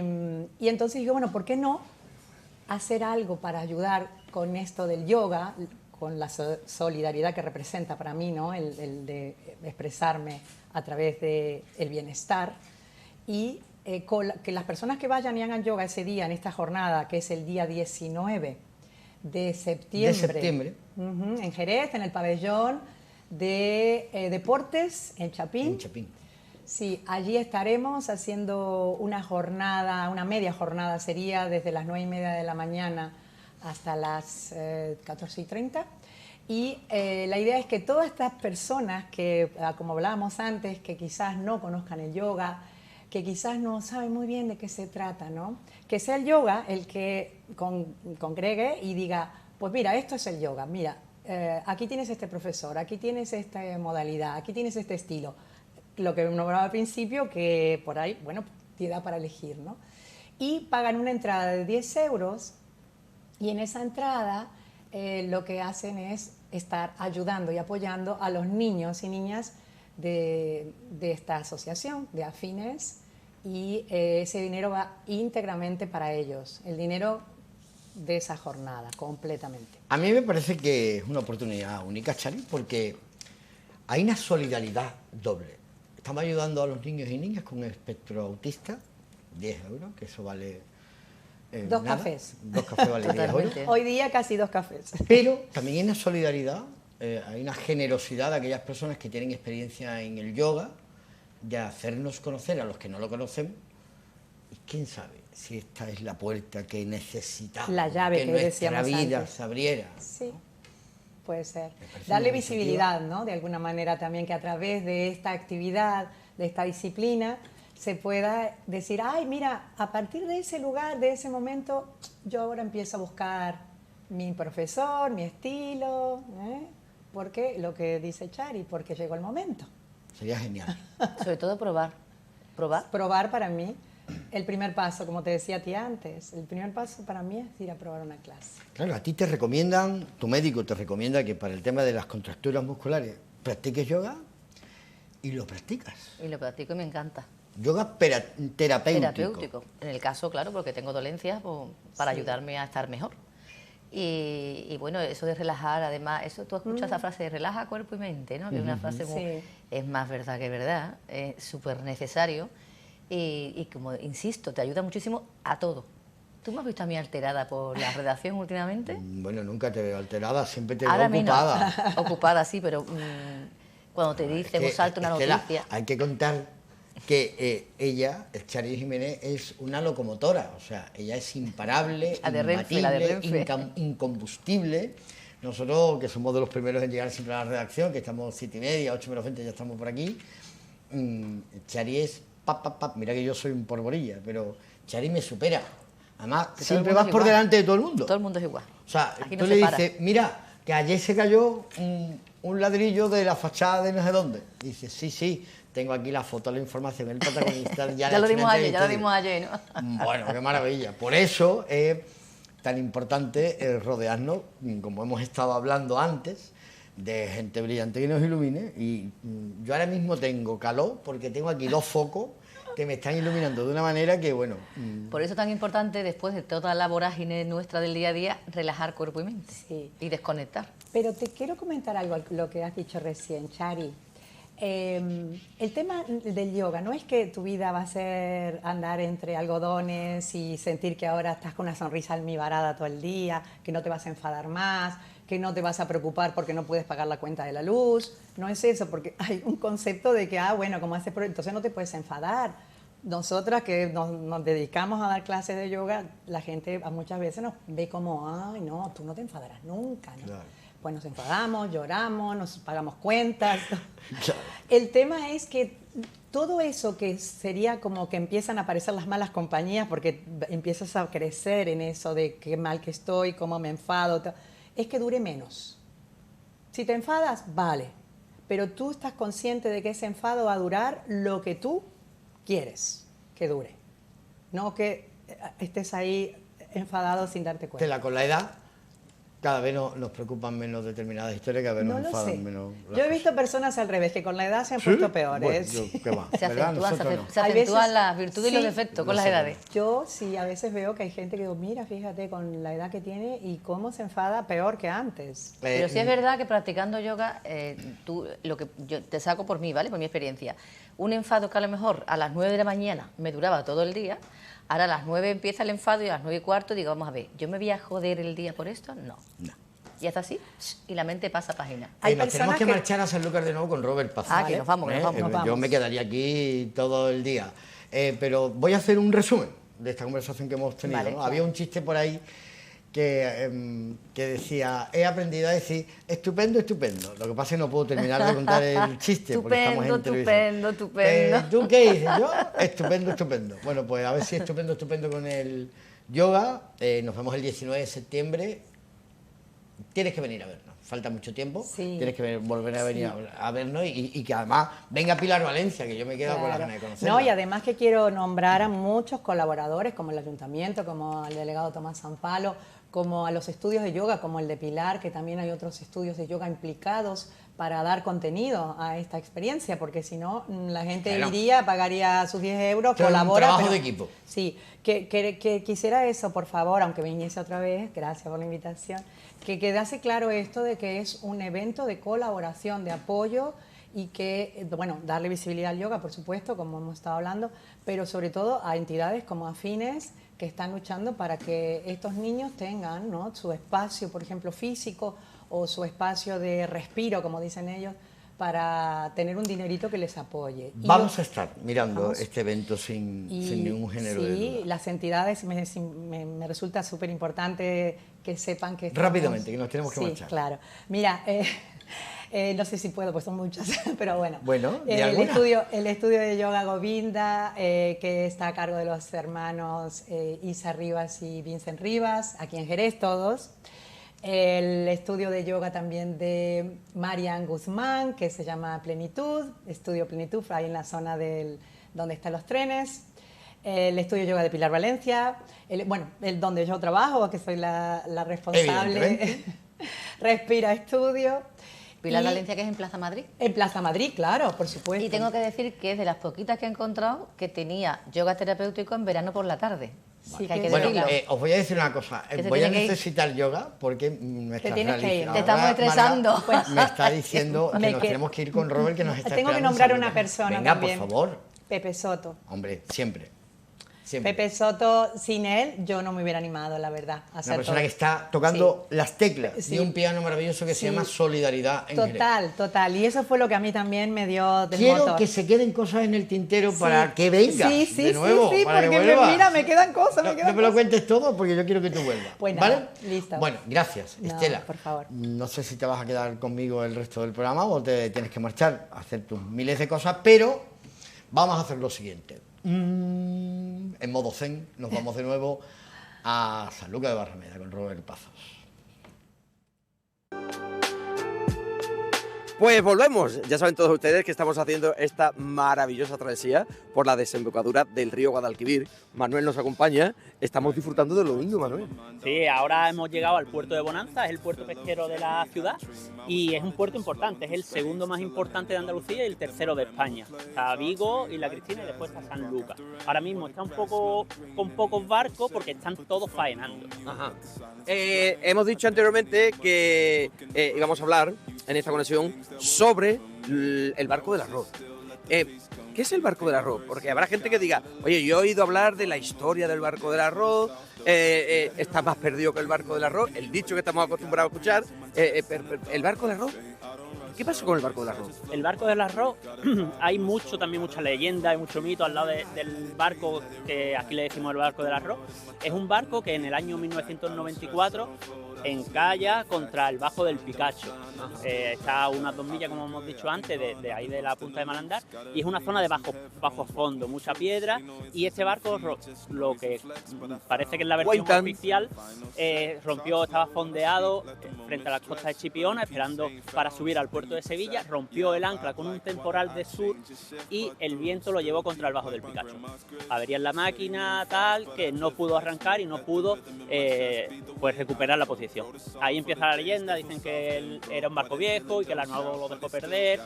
entonces digo, bueno, ¿por qué no hacer algo para ayudar con esto del yoga, con la solidaridad que representa para mí, ¿no?, el de expresarme a través del bienestar, y que las personas que vayan y hagan yoga ese día, en esta jornada, que es el día 19, de septiembre. De septiembre. En Jerez, en el pabellón de deportes en Chapín. En Chapín. Sí, allí estaremos haciendo una jornada, una media jornada sería desde las 9:30 de la mañana hasta las 14:30. Y la idea es que todas estas personas que, como hablábamos antes, que quizás no conozcan el yoga, que quizás no saben muy bien de qué se trata, ¿no? Que sea el yoga el que congregue y diga, pues mira, esto es el yoga, mira, aquí tienes este profesor, aquí tienes esta modalidad, aquí tienes este estilo. Lo que nombraba al principio, que por ahí, bueno, te da para elegir, ¿no? Y pagan una entrada de 10 euros y en esa entrada lo que hacen es estar ayudando y apoyando a los niños y niñas de esta asociación de afines y ese dinero va íntegramente para ellos, el dinero de esa jornada, completamente. A mí me parece que es una oportunidad única, Chari, porque hay una solidaridad doble. Estamos ayudando a los niños y niñas con un espectro autista, 10 euros, que eso vale... Dos nada. cafés. 2 cafés valen 10 euros. Hoy día casi 2 cafés. Pero también hay una solidaridad, hay una generosidad de aquellas personas que tienen experiencia en el yoga, de hacernos conocer a los que no lo conocemos. Y quién sabe si esta es la puerta que necesitamos, La llave que nuestra decíamos vida antes. se abriera. Sí, puede ser. parece Darle una visibilidad, ¿no? De alguna manera también, que a través de esta actividad, de esta disciplina, se pueda decir, ay, mira, a partir de ese lugar, de ese momento, yo ahora empiezo a buscar mi profesor, mi estilo, porque lo que dice Chari, porque llegó el momento. Sería genial. Sobre todo probar. Probar. Probar para mí, el primer paso, como te decía a ti antes, el primer paso para mí es ir a probar una clase. Claro, a ti te recomiendan, tu médico te recomienda que para el tema de las contracturas musculares practiques yoga y lo practicas. Y lo practico y me encanta. Yoga terapéutico. Terapéutico. En el caso, claro, porque tengo dolencias, pues, para ayudarme a estar mejor. Y bueno, eso de relajar, además, eso tú escuchas esa frase de relaja cuerpo y mente, ¿no? Que es una frase muy, es más verdad que verdad, es súper necesario y como insisto, te ayuda muchísimo a todo. ¿Tú me has visto a mí alterada por la redacción últimamente? Bueno, nunca te veo alterada, siempre te veo Ahora ocupada. menos. Ocupada, sí, pero cuando te dice en voz alta una noticia... Hay que contar que ella, Chari Jiménez, es una locomotora, o sea, ella es imparable, La de Renfe, la de imbatible, Renfe. incombustible. Nosotros, que somos de los primeros en llegar siempre a la redacción, que estamos 7:30, 8 menos 20, ya estamos por aquí, Chari es pap. Mira que yo soy un porborilla, pero Chari me supera. Además, Que siempre todo el mundo vas es por igual. delante de todo el mundo. Todo el mundo es igual. O sea, Aquí tú no le se para. dices, mira, que ayer se cayó un ladrillo de la fachada de no sé dónde. Y dice, sí, tengo aquí la foto, la información, el protagonista. Ya lo dimos ayer, ¿no? Bueno, qué maravilla. Por eso es tan importante rodearnos, como hemos estado hablando antes, de gente brillante que nos ilumine. Y yo ahora mismo tengo calor porque tengo aquí 2 focos que me están iluminando de una manera que, bueno... Por eso es tan importante, después de toda la vorágine nuestra del día a día, relajar cuerpo y mente. Sí. Y desconectar. Pero te quiero comentar algo, lo que has dicho recién, Chari. El tema del yoga no es que tu vida va a ser andar entre algodones y sentir que ahora estás con una sonrisa almibarada todo el día, que no te vas a enfadar más, que no te vas a preocupar porque no puedes pagar la cuenta de la luz. No es eso, porque hay un concepto de que, bueno, como haces, entonces no te puedes enfadar. Nosotras que nos dedicamos a dar clases de yoga, la gente muchas veces nos ve como, ay, no, tú no te enfadarás nunca, ¿no? Claro. Pues nos enfadamos, lloramos, nos pagamos cuentas. Claro. El tema es que todo eso que sería como que empiezan a aparecer las malas compañías porque empiezas a crecer en eso de qué mal que estoy, cómo me enfado, es que dure menos. Si te enfadas, vale, pero tú estás consciente de que ese enfado va a durar lo que tú quieres que dure, no que estés ahí enfadado sin darte cuenta. Tela, con la edad, cada vez nos preocupan menos determinadas historias, cada vez nos No lo enfadan sé. menos. las Yo he cosas. visto personas al revés, que con la edad se han ¿Sí? puesto peores. Bueno, ¿qué va? Se ¿Verdad? acentúan, Nosotros no. se Hay acentúan veces- las virtudes y los sí. defectos con las Nosotros edades. Yo sí, a veces veo que hay gente que digo, mira, fíjate con la edad que tiene y cómo se enfada peor que antes. Pero sí es verdad que practicando yoga, tú, lo que yo te saco por mí, ¿vale? Por mi experiencia. Un enfado que a lo mejor a las 9 de la mañana me duraba todo el día, Ahora a las 9 empieza el enfado y a las 9:15 digo, vamos a ver, ¿yo me voy a joder el día por esto? No. Y hasta así, y la mente pasa página. Nos tenemos que marchar a Sanlúcar de nuevo con Robert Pazos. Que nos vamos, nos vamos. Yo me quedaría aquí todo el día. Pero voy a hacer un resumen de esta conversación que hemos tenido. Vale, ¿no? Había un chiste por ahí que decía, he aprendido a decir estupendo, estupendo. Lo que pasa es que no puedo terminar de contar el chiste porque estamos en televisión. Estupendo. ¿Tú qué dices? Yo, estupendo, estupendo. Bueno, pues a ver si estupendo, estupendo con el yoga. Nos vemos el 19 de septiembre. Tienes que venir a vernos, falta mucho tiempo, tienes que volver a venir a vernos y que además venga Pilar Valencia, que yo me quedo con las ganas de conocerla. No, y además que quiero nombrar a muchos colaboradores, como el Ayuntamiento, como al delegado Tomás Sanpalo, como a los estudios de yoga, como el de Pilar, que también hay otros estudios de yoga implicados para dar contenido a esta experiencia, porque si no, la gente iría, pagaría sus 10 euros, colabora. Un trabajo de equipo. Sí, que quisiera eso, por favor, aunque viniese otra vez, gracias por la invitación, que quedase claro esto de que es un evento de colaboración, de apoyo y que, bueno, darle visibilidad al yoga, por supuesto, como hemos estado hablando, pero sobre todo a entidades como Afines que están luchando para que estos niños tengan, ¿no?, su espacio, por ejemplo, físico o su espacio de respiro, como dicen ellos, para tener un dinerito que les apoye. Vamos a estar mirando este evento sin ningún género de duda. Sí, las entidades me resulta súper importante que sepan que estamos... Rápidamente, que nos tenemos que marchar. Claro. Mira, no sé si puedo, pues son muchas, pero bueno. Bueno, el estudio de yoga Govinda, que está a cargo de los hermanos Isa Rivas y Vincent Rivas, aquí en Jerez todos. El estudio de yoga también de Marian Guzmán, que se llama Plenitud, Estudio Plenitud, ahí en la zona donde están los trenes. El estudio de yoga de Pilar Valencia, el donde yo trabajo, que soy la responsable, Respira Estudio. Pilar Valencia, que es en Plaza Madrid. En Plaza Madrid, claro, por supuesto. Y tengo que decir que es de las poquitas que he encontrado que tenía yoga terapéutico en verano por la tarde. Sí, que hay que bueno, decirlo. os voy a decir una cosa. Voy a necesitar yoga porque nuestra realizadora, te estamos estresando. Marga, me está diciendo que nos tenemos que ir con Robert, que nos está Tengo esperando. que nombrar una persona Venga, también. por favor. Pepe Soto. Hombre, siempre. Pepe Soto, sin él, yo no me hubiera animado, la verdad, a hacer una persona todo. que está tocando las teclas de un piano maravilloso que se llama Solidaridad en Jerez. Total. Y eso fue lo que a mí también me dio del Quiero motor. que se queden cosas en el tintero para que venga de nuevo. Sí, para porque que vuelva. mira, me quedan cosas. No me lo cuentes todo porque yo quiero que tú vuelvas. Pues ¿vale? nada, listo. Bueno, gracias, Estela. Por favor. No sé si te vas a quedar conmigo el resto del programa o te tienes que marchar a hacer tus miles de cosas, pero vamos a hacer lo siguiente. En modo zen, nos vamos de nuevo a Sanlúcar de Barrameda con Robert Pazos. Pues volvemos. Ya saben todos ustedes que estamos haciendo esta maravillosa travesía por la desembocadura del río Guadalquivir. Manuel nos acompaña. Estamos disfrutando de lo lindo, Manuel. Sí, ahora hemos llegado al puerto de Bonanza, es el puerto pesquero de la ciudad y es un puerto importante, es el segundo más importante de Andalucía y el tercero de España. Está Vigo y La Cristina y después está Sanlúcar. Ahora mismo está un poco con pocos barcos porque están todos faenando. Ajá. Hemos dicho anteriormente que íbamos a hablar en esta conexión sobre el barco del arroz. ¿Qué es el barco del arroz? Porque habrá gente que diga, oye, yo he oído hablar de la historia del barco del arroz, está más perdido que el barco del arroz, el dicho que estamos acostumbrados a escuchar, el barco del arroz. ¿Qué pasó con el barco del arroz? El barco del arroz, hay mucha leyenda, hay mucho mito al lado del barco, que aquí le decimos el barco del arroz. Es un barco que en el año 1994 encalla contra el Bajo del Picacho. Está a unas 2 millas, como hemos dicho antes, de ahí de la punta de Malandar, y es una zona de bajo fondo, mucha piedra, y este barco, lo que parece que es la versión oficial, rompió, estaba fondeado frente a las costas de Chipiona, esperando para subir al puerto de Sevilla, rompió el ancla con un temporal de sur y el viento lo llevó contra el Bajo del Picacho. Avería en la máquina, tal, que no pudo arrancar y no pudo pues recuperar la posición. Ahí empieza la leyenda, dicen que él era un barco viejo y que el armado lo dejó perder.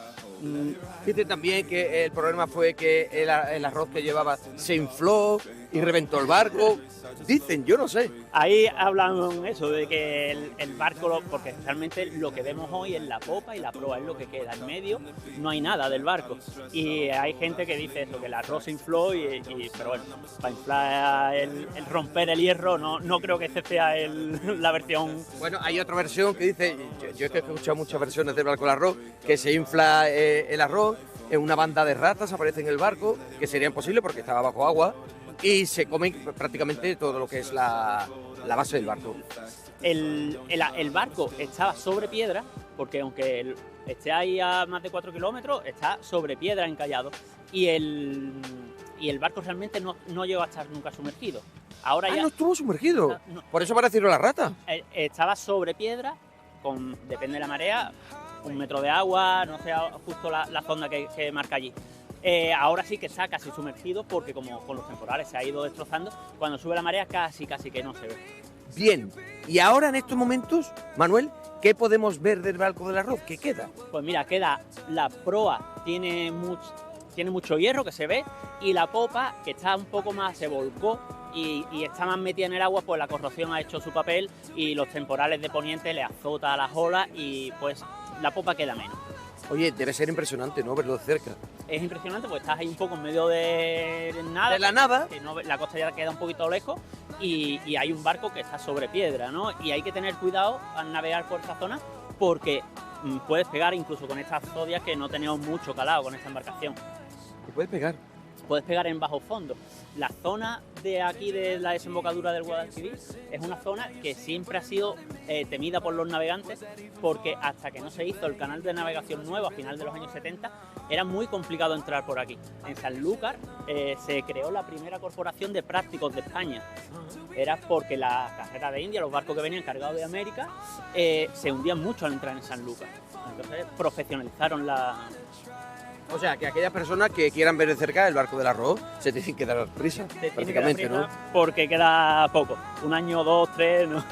Dicen también que el problema fue que el arroz que llevaba se infló y reventó el barco. Dicen, yo no sé. Ahí hablan eso, de que el barco, porque realmente lo que vemos hoy es la popa y la proa, es lo que queda. En medio no hay nada del barco. Y hay gente que dice eso, que el arroz se infló, pero bueno, para inflar el romper el hierro, no creo que esta sea la versión. Bueno, hay otra versión que dice, yo es que he escuchado muchas versiones del barco del arroz, que se infla el arroz, una banda de ratas aparece en el barco, que sería imposible porque estaba bajo agua, y se come prácticamente todo lo que es la base del barco. El barco estaba sobre piedra, porque aunque esté ahí a más de 4 kilómetros, está sobre piedra encallado, y el barco realmente no llegó a estar nunca sumergido. Ahora ya no estuvo sumergido, no. Por eso aparecieron las ratas. Estaba sobre piedra, depende de la marea, 1 metro de agua, no sé justo la zona que marca allí. Ahora sí que está casi sumergido porque como con los temporales se ha ido destrozando, cuando sube la marea casi que no se ve. Bien, y ahora en estos momentos, Manuel, ¿qué podemos ver del barco del arroz? ¿Qué queda? Pues mira, queda la proa, tiene mucho hierro que se ve, y la popa, que está un poco más, se volcó y está más metida en el agua, pues la corrosión ha hecho su papel y los temporales de poniente le azota a las olas y pues la popa queda menos. Oye, debe ser impresionante, ¿no?, verlo de cerca. Es impresionante porque estás ahí un poco en medio de nada. De la nada. Que la costa ya queda un poquito lejos y hay un barco que está sobre piedra, ¿no? Y hay que tener cuidado al navegar por esa zona porque puedes pegar incluso con estas zodias que no tenemos mucho calado con esta embarcación. ¿Te puedes pegar? Puedes pegar en bajo fondo. La zona de aquí de la desembocadura del Guadalquivir es una zona que siempre ha sido temida por los navegantes porque hasta que no se hizo el canal de navegación nuevo a final de los años 70 era muy complicado entrar por aquí. En Sanlúcar se creó la primera corporación de prácticos de España. Era porque la carrera de India, los barcos que venían cargados de América, se hundían mucho al entrar en Sanlúcar. Entonces profesionalizaron la... O sea, que aquellas personas que quieran ver de cerca el barco del arroz se tienen que dar prisa, prácticamente, ¿no? Porque queda poco, 1 año, 2, 3, ¿no?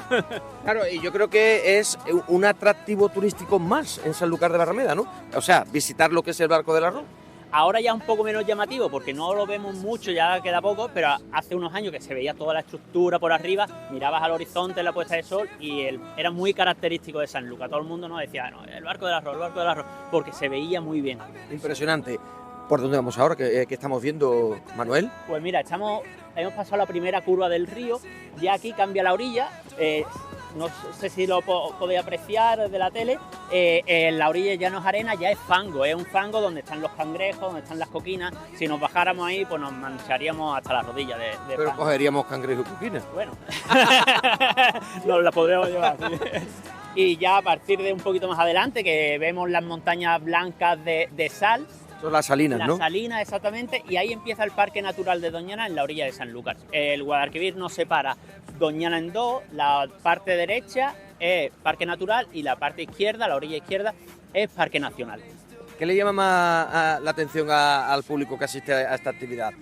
Claro, y yo creo que es un atractivo turístico más en Sanlúcar de Barrameda, ¿no? O sea, visitar lo que es el barco del arroz. Ahora ya un poco menos llamativo porque no lo vemos mucho, ya queda poco, pero hace unos años que se veía toda la estructura por arriba, mirabas al horizonte en la puesta de sol y era muy característico de Sanlúcar. Todo el mundo nos decía, no, el barco del arroz, porque se veía muy bien. Impresionante. ¿Por dónde vamos ahora? ¿Qué estamos viendo, Manuel? Pues mira, hemos pasado la primera curva del río, ya aquí cambia la orilla, no sé si lo podéis apreciar desde la tele, la orilla ya no es arena, ya es un fango donde están los cangrejos, donde están las coquinas. Si nos bajáramos ahí, pues nos mancharíamos hasta la rodilla de Pero fango. cogeríamos cangrejos y coquinas. Bueno, nos la podríamos llevar. Sí. Y ya a partir de un poquito más adelante, que vemos las montañas blancas de sal. Son las salinas, ¿no? Las salinas, exactamente, y ahí empieza el Parque Natural de Doñana en la orilla de Sanlúcar. El Guadalquivir nos separa Doñana en dos, la parte derecha es Parque Natural y la parte izquierda, la orilla izquierda, es Parque Nacional. ¿Qué le llama más la atención al público que asiste a esta actividad?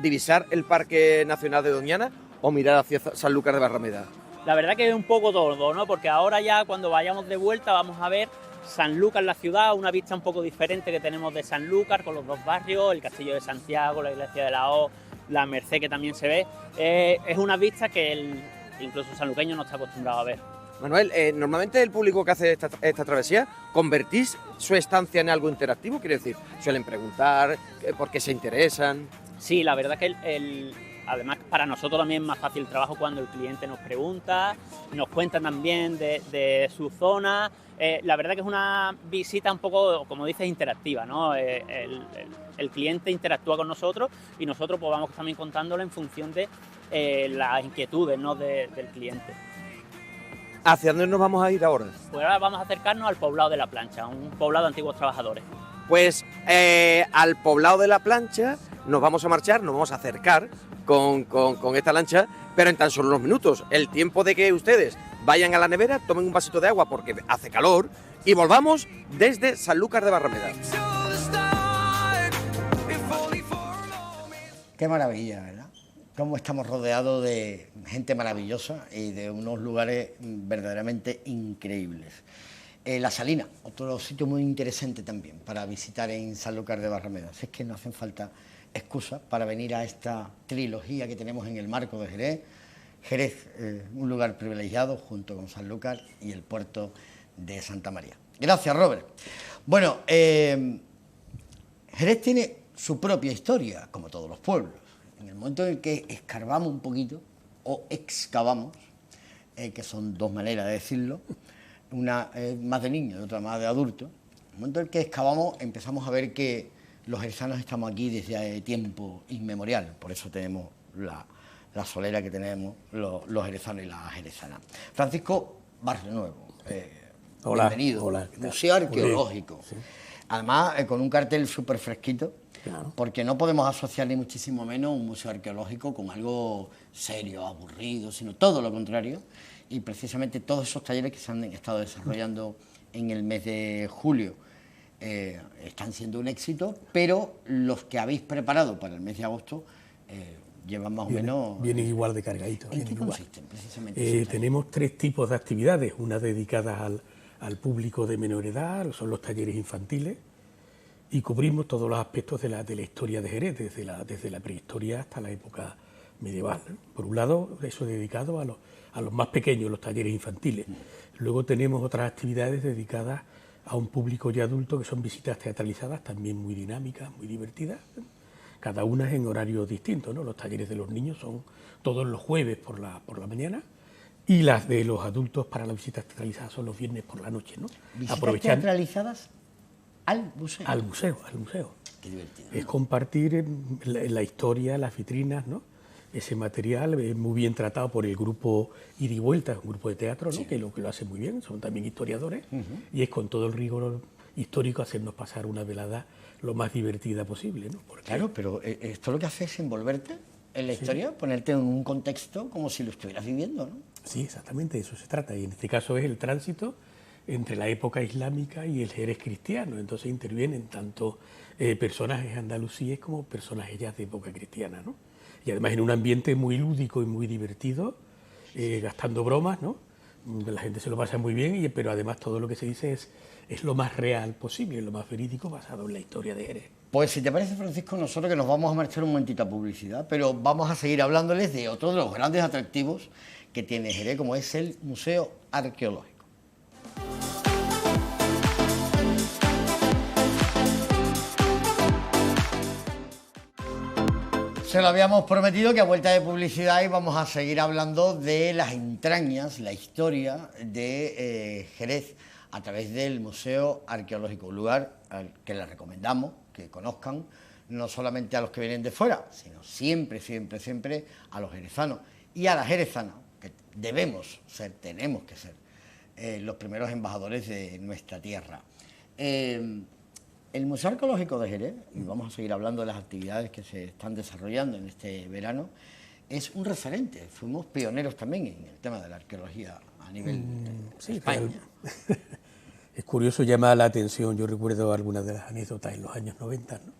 ¿Divisar el Parque Nacional de Doñana o mirar hacia Sanlúcar de Barrameda? La verdad que es un poco todo, ¿no? Porque ahora ya cuando vayamos de vuelta vamos a ver Sanlúcar, la ciudad, una vista un poco diferente que tenemos de Sanlúcar con los dos barrios, el Castillo de Santiago, la Iglesia de la O, la Merced que también se ve. Es una vista que incluso sanluqueño no está acostumbrado a ver. Manuel, normalmente el público que hace esta travesía, ¿convertís su estancia en algo interactivo? Quiero decir, suelen preguntar por qué se interesan. Sí, la verdad que además para nosotros también es más fácil el trabajo cuando el cliente nos pregunta, nos cuenta también de su zona. La verdad que es una visita un poco, como dices, interactiva, ¿no? El cliente interactúa con nosotros y nosotros pues vamos también contándole en función de las inquietudes, ¿no?, del cliente. ¿Hacia dónde nos vamos a ir ahora? Pues ahora vamos a acercarnos al Poblado de la Plancha, un poblado de antiguos trabajadores. Pues al Poblado de la Plancha nos vamos a marchar, nos vamos a acercar con esta lancha, pero en tan solo unos minutos. El tiempo de que ustedes vayan a la nevera, tomen un vasito de agua porque hace calor y volvamos desde Sanlúcar de Barrameda. Qué maravilla, ¿verdad? Cómo estamos rodeados de gente maravillosa y de unos lugares verdaderamente increíbles. La Salina, otro sitio muy interesante también para visitar en Sanlúcar de Barrameda. Si es que no hacen falta excusas para venir a esta trilogía que tenemos en el marco de Jerez, Jerez, un lugar privilegiado junto con Sanlúcar y el puerto de Santa María. Gracias, Robert. Bueno, Jerez tiene su propia historia, como todos los pueblos. En el momento en el que escarbamos un poquito, o excavamos, que son dos maneras de decirlo, una más de niño y otra más de adulto, en el momento en el que excavamos empezamos a ver que los jerezanos estamos aquí desde tiempo inmemorial, por eso tenemos la solera que tenemos los jerezanos y las jerezanas. Francisco Barrio Nuevo, hola, bienvenido, hola, Museo Arqueológico, sí. Además con un cartel súper fresquito, claro, porque no podemos asociar ni muchísimo menos un museo arqueológico con algo serio, aburrido, sino todo lo contrario, y precisamente todos esos talleres que se han estado desarrollando en el mes de julio están siendo un éxito, pero los que habéis preparado para el mes de agosto llevan más o menos... Vienen igual de cargaditos. ¿En qué consisten precisamente? Tenemos 3 tipos de actividades, una dedicada al público de menor edad, son los talleres infantiles, y cubrimos todos los aspectos de la historia de Jerez, desde la prehistoria hasta la época medieval, ¿no? Por un lado, eso dedicado a los más pequeños, los talleres infantiles. Luego tenemos otras actividades dedicadas a un público ya adulto, que son visitas teatralizadas, también muy dinámicas, muy divertidas. Cada una es en horario distinto, ¿no? Los talleres de los niños son todos los jueves por la mañana, y las de los adultos para las visitas teatralizadas son los viernes por la noche, ¿no? ¿Visitas teatralizadas al museo? Al museo. Qué divertido, ¿no? Es compartir la historia, las vitrinas, ¿no? Ese material es muy bien tratado por el grupo Ida y Vuelta, un grupo de teatro, ¿no? Sí. que lo hace muy bien, son también historiadores, y es con todo el rigor histórico hacernos pasar una velada lo más divertida posible, ¿no? Porque... Claro, pero esto lo que hace es envolverte en la historia, ponerte en un contexto como si lo estuvieras viviendo, ¿no? Sí, exactamente, de eso se trata, y en este caso es el tránsito entre la época islámica y el Jerez cristiano, entonces intervienen tanto personajes andalusíes como personajes ya de época cristiana, ¿no? Y además en un ambiente muy lúdico y muy divertido, gastando bromas, ¿no? La gente se lo pasa muy bien, pero además todo lo que se dice es lo más real posible, lo más verídico, basado en la historia de Jerez. Pues si te parece, Francisco, nosotros que nos vamos a marchar un momentito a publicidad, pero vamos a seguir hablándoles de otro de los grandes atractivos que tiene Jerez, como es el Museo Arqueológico. Se lo habíamos prometido que a vuelta de publicidad íbamos a seguir hablando de las entrañas, la historia de Jerez a través del Museo Arqueológico, un lugar al que les recomendamos que conozcan, no solamente a los que vienen de fuera, sino siempre a los jerezanos y a las jerezanas, que debemos ser, tenemos que ser los primeros embajadores de nuestra tierra. El Museo Arqueológico de Jerez, y vamos a seguir hablando de las actividades que se están desarrollando en este verano, es un referente. Fuimos pioneros también en el tema de la arqueología a nivel de España. Es curioso, llama la atención, yo recuerdo algunas de las anécdotas en los años 90, ¿no?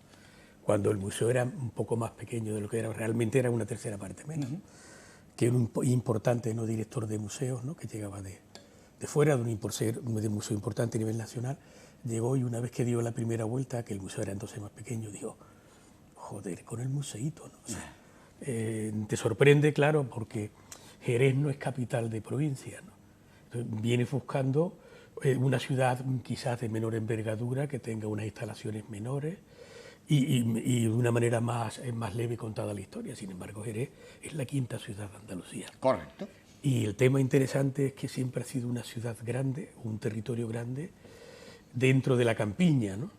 Cuando el museo era un poco más pequeño de lo que era, realmente era una tercera parte menos, que era un importante, ¿no?, director de museos, ¿no?, que llegaba de fuera, de un museo importante a nivel nacional. Llegó y una vez que dio la primera vuelta, que el museo era entonces más pequeño, dijo, joder, con el museíto, ¿no? O sea, te sorprende, claro, porque Jerez no es capital de provincia, ¿no? Entonces, vienes buscando una ciudad quizás de menor envergadura, que tenga unas instalaciones menores y de una manera más leve contada la historia. Sin embargo, Jerez es la quinta ciudad de Andalucía. Correcto. Y el tema interesante es que siempre ha sido una ciudad grande, un territorio grande, dentro de la campiña, ¿no?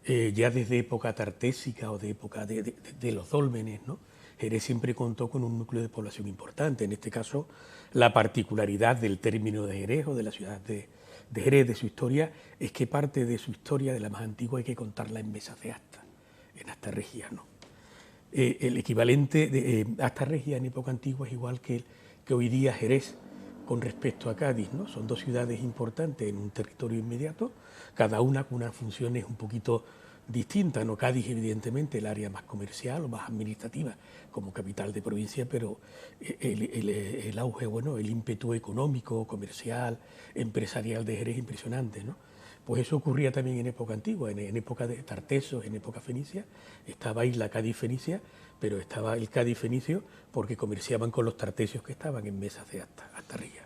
Ya desde época tartésica o de época de los dólmenes, ¿no? Jerez siempre contó con un núcleo de población importante. En este caso, la particularidad del término de Jerez o de la ciudad de Jerez, de su historia, es que parte de su historia, de la más antigua, hay que contarla en mesas de asta, en asta regia, ¿no? El equivalente de asta regia en época antigua es igual que hoy día Jerez con respecto a Cádiz, ¿no? Son dos ciudades importantes en un territorio inmediato, cada una con unas funciones un poquito distintas, ¿no? Cádiz, evidentemente, el área más comercial o más administrativa como capital de provincia, pero el auge, bueno, el ímpetu económico, comercial, empresarial de Jerez es impresionante, ¿no? Pues eso ocurría también en época antigua, en época de Tartesos, en época fenicia, estaba ahí la Cádiz fenicia, pero estaba el Cádiz fenicio porque comerciaban con los tartesios que estaban en mesas de Astarrias.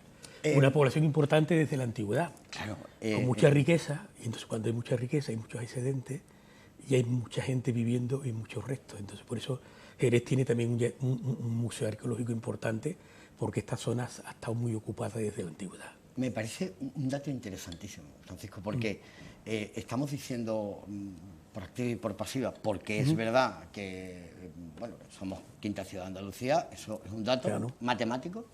Una población importante desde la antigüedad, Claro, con mucha riqueza, y entonces cuando hay mucha riqueza hay muchos excedentes y hay mucha gente viviendo y muchos restos. Entonces por eso Jerez tiene también un museo arqueológico importante, porque esta zona ha estado muy ocupada desde la antigüedad. Me parece un dato interesantísimo, Francisco, porque estamos diciendo por activa y por pasiva, porque es verdad que bueno, somos quinta ciudad de Andalucía, eso es un dato matemático,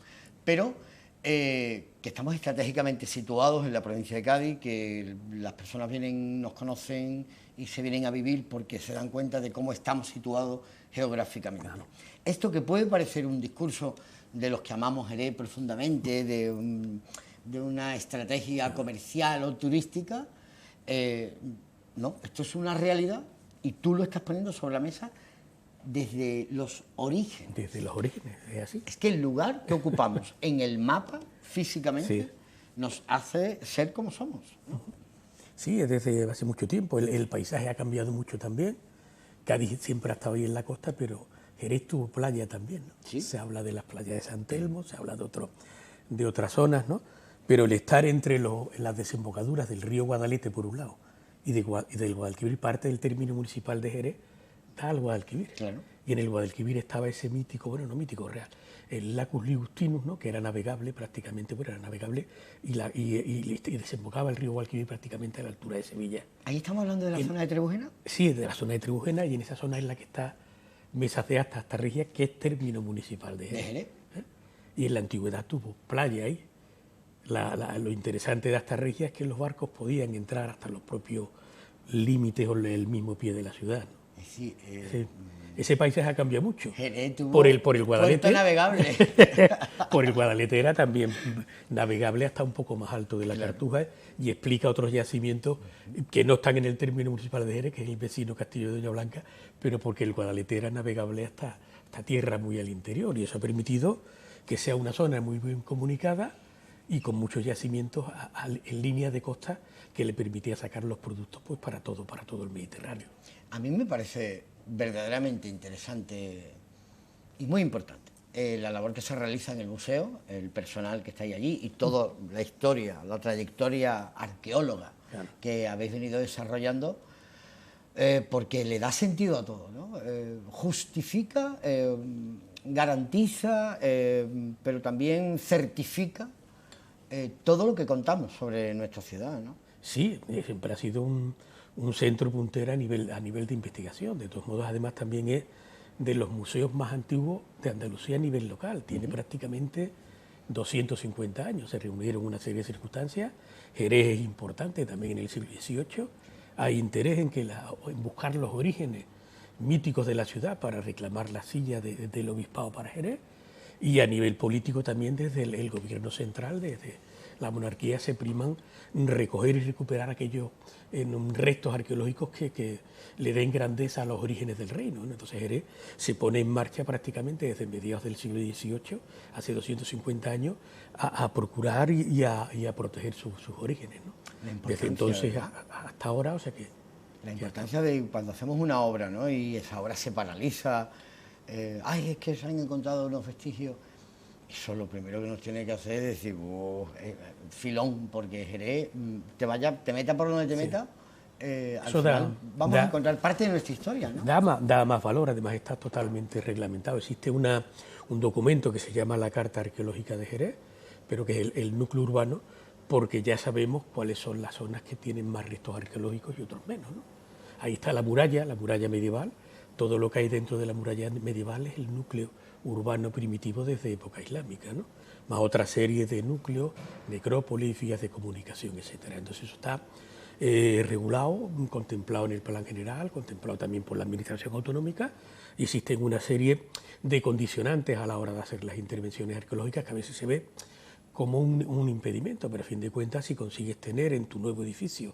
pero que estamos estratégicamente situados en la provincia de Cádiz, que las personas vienen, nos conocen y se vienen a vivir porque se dan cuenta de cómo estamos situados geográficamente. Esto que puede parecer un discurso de los que amamos Jerez profundamente, de una estrategia comercial o turística, no, esto es una realidad y tú lo estás poniendo sobre la mesa desde los orígenes. Desde los orígenes, es así. Es que el lugar que ocupamos en el mapa físicamente nos hace ser como somos, ¿no? Sí, desde hace mucho tiempo. El paisaje ha cambiado mucho también. Cádiz siempre ha estado ahí en la costa, pero Jerez tuvo playa también, ¿no? ¿Sí? Se habla de las playas de San Telmo, se habla de otras zonas, ¿no? Pero el estar entre las desembocaduras del río Guadalete por un lado y del Guadalquivir, parte del término municipal de Jerez, da al Guadalquivir. Claro. Y en el Guadalquivir estaba ese mítico, bueno, no mítico, real, el Lacus Ligustinus, ¿no? Que era navegable prácticamente, bueno, era navegable y desembocaba el río Guadalquivir prácticamente a la altura de Sevilla. ¿Ahí estamos hablando de la zona de Trebujena? Sí, de la zona de Trebujena, y en esa zona es la que está Mesas de Astarrias, que es término municipal de Jerez. Y en la antigüedad tuvo playa ahí. Lo interesante de Astarrias es que los barcos podían entrar hasta los propios límites o el mismo pie de la ciudad, ¿no? Sí, ese paisaje ha cambiado mucho. Por el Guadalete. Puerto navegable. Por el Guadalete era también navegable hasta un poco más alto de la Cartuja, y explica otros yacimientos que no están en el término municipal de Jerez, que es el vecino Castillo de Doña Blanca, pero porque el Guadalete era navegable hasta tierra muy al interior, y eso ha permitido que sea una zona muy bien comunicada y con muchos yacimientos en línea de costa, que le permitía sacar los productos pues para todo el Mediterráneo. A mí me parece verdaderamente interesante y muy importante la labor que se realiza en el museo, el personal que está allí y toda la historia, la trayectoria arqueóloga que habéis venido desarrollando, porque le da sentido a todo, ¿no? Justifica, garantiza, pero también certifica todo lo que contamos sobre nuestra ciudad, ¿no? Sí, siempre ha sido un centro puntero a nivel de investigación. De todos modos, además, también es de los museos más antiguos de Andalucía a nivel local. Tiene prácticamente 250 años. Se reunieron una serie de circunstancias. Jerez es importante también en el siglo XVIII. Hay interés en buscar los orígenes míticos de la ciudad para reclamar la silla del obispado para Jerez. Y a nivel político también, desde el gobierno central, desde la monarquía, se priman recoger y recuperar aquellos restos arqueológicos que le den grandeza a los orígenes del reino, ¿no? Entonces Jerez se pone en marcha prácticamente desde mediados del siglo XVIII, hace 250 años, a procurar y a proteger sus orígenes, ¿no? Desde entonces hasta ahora, o sea que... La importancia de cuando hacemos una obra, ¿no? Y esa obra se paraliza, es que se han encontrado unos vestigios. Eso lo primero que nos tiene que hacer es decir, filón, porque Jerez, te meta por donde te meta, al final vamos a encontrar parte de nuestra historia, ¿no? Da más valor, además está totalmente reglamentado. Existe un documento que se llama la Carta Arqueológica de Jerez, pero que es el núcleo urbano, porque ya sabemos cuáles son las zonas que tienen más restos arqueológicos y otros menos, ¿no? Ahí está la muralla medieval. Todo lo que hay dentro de la muralla medieval es el núcleo urbano primitivo desde época islámica, ¿no? Más otra serie de núcleos, necrópolis, vías de comunicación, etcétera. Entonces eso está regulado, contemplado en el plan general, contemplado también por la administración autonómica. Existen una serie de condicionantes a la hora de hacer las intervenciones arqueológicas que a veces se ve como un impedimento, pero a fin de cuentas, si consigues tener en tu nuevo edificio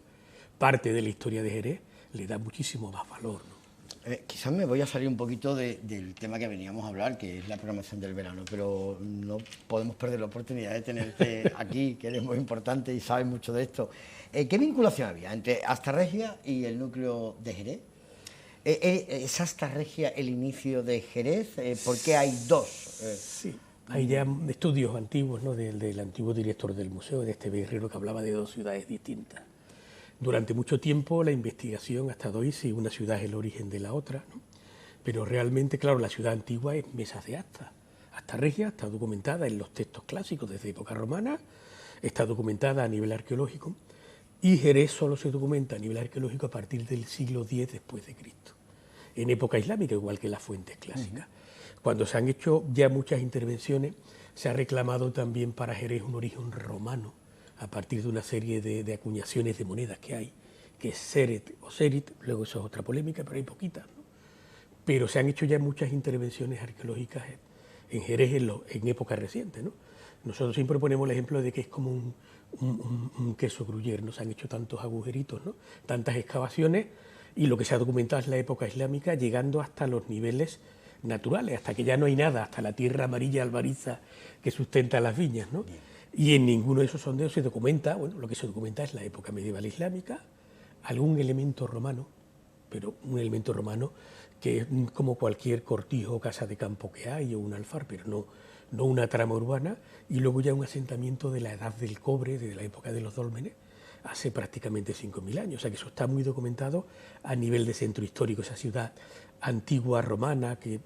parte de la historia de Jerez, le da muchísimo más valor, ¿no? Quizás me voy a salir un poquito del tema que veníamos a hablar, que es la programación del verano, pero no podemos perder la oportunidad de tenerte aquí, que eres muy importante y sabes mucho de esto. ¿Qué vinculación había entre Astarregia y el núcleo de Jerez? ¿Es Astarregia el inicio de Jerez? ¿Por qué hay dos? Sí, hay ya estudios antiguos, ¿no?, del antiguo director del museo, de este Guerrero, que hablaba de dos ciudades distintas. Durante mucho tiempo la investigación ha estado ahí, si una ciudad es el origen de la otra, ¿no? Pero realmente, claro, la ciudad antigua es Mesas de Asta. Astarregia está documentada en los textos clásicos desde época romana, está documentada a nivel arqueológico, y Jerez solo se documenta a nivel arqueológico a partir del siglo X después de Cristo, en época islámica, igual que las fuentes clásicas. Cuando se han hecho ya muchas intervenciones, se ha reclamado también para Jerez un origen romano, a partir de una serie de acuñaciones de monedas que hay, que es Seret o Serit, luego eso es otra polémica, pero hay poquitas, ¿no? Pero se han hecho ya muchas intervenciones arqueológicas en Jerez en época reciente, ¿no? Nosotros siempre ponemos el ejemplo de que es como un queso gruyère, ¿no? Se han hecho tantos agujeritos, ¿no?, tantas excavaciones, y lo que se ha documentado es la época islámica, llegando hasta los niveles naturales, hasta que ya no hay nada, hasta la tierra amarilla albariza que sustenta las viñas, ¿no? Y en ninguno de esos sondeos se documenta, bueno, lo que se documenta es la época medieval islámica, algún elemento romano, pero un elemento romano que es como cualquier cortijo o casa de campo que hay, o un alfar, pero no una trama urbana, y luego ya un asentamiento de la edad del cobre, de la época de los dólmenes, hace prácticamente 5.000 años. O sea que eso está muy documentado a nivel de centro histórico, esa ciudad antigua romana que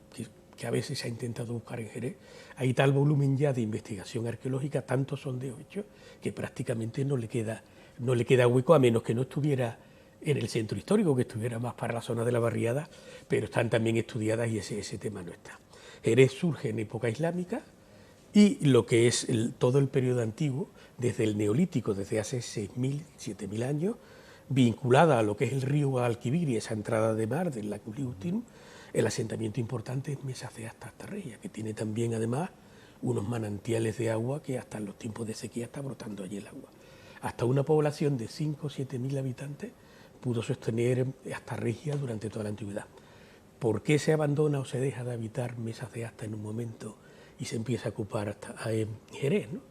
a veces se ha intentado buscar en Jerez. Hay tal volumen ya de investigación arqueológica, tantos sondeos hechos, que prácticamente no le queda hueco, a menos que no estuviera en el centro histórico, que estuviera más para la zona de la barriada, pero están también estudiadas y ese tema no está. Jerez surge en época islámica, y lo que es todo el periodo antiguo, desde el Neolítico, desde hace 6.000, 7.000 años, vinculada a lo que es el río Guadalquivir y esa entrada de mar del lago Liutin, el asentamiento importante es Mesas de Asta, Astarregia, que tiene también además unos manantiales de agua que hasta en los tiempos de sequía está brotando allí el agua. Hasta una población de 5 o 7.000 habitantes pudo sostener Astarregia durante toda la antigüedad. ¿Por qué se abandona o se deja de habitar Mesas de Asta en un momento y se empieza a ocupar hasta Jerez, ¿no?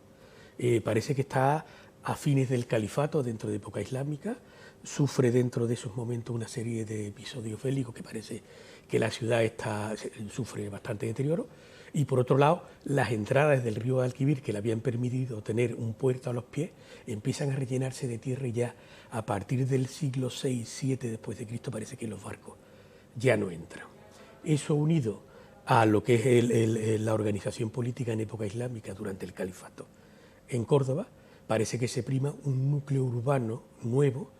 Parece que está a fines del califato, dentro de época islámica, sufre dentro de esos momentos una serie de episodios bélicos que parece que la ciudad sufre bastante deterioro, y por otro lado las entradas del río Guadalquivir, que le habían permitido tener un puerto a los pies, empiezan a rellenarse de tierra, y ya a partir del siglo VI, VII después de Cristo parece que los barcos ya no entran. Eso unido a lo que es la organización política en época islámica durante el califato en Córdoba, parece que se prima un núcleo urbano nuevo,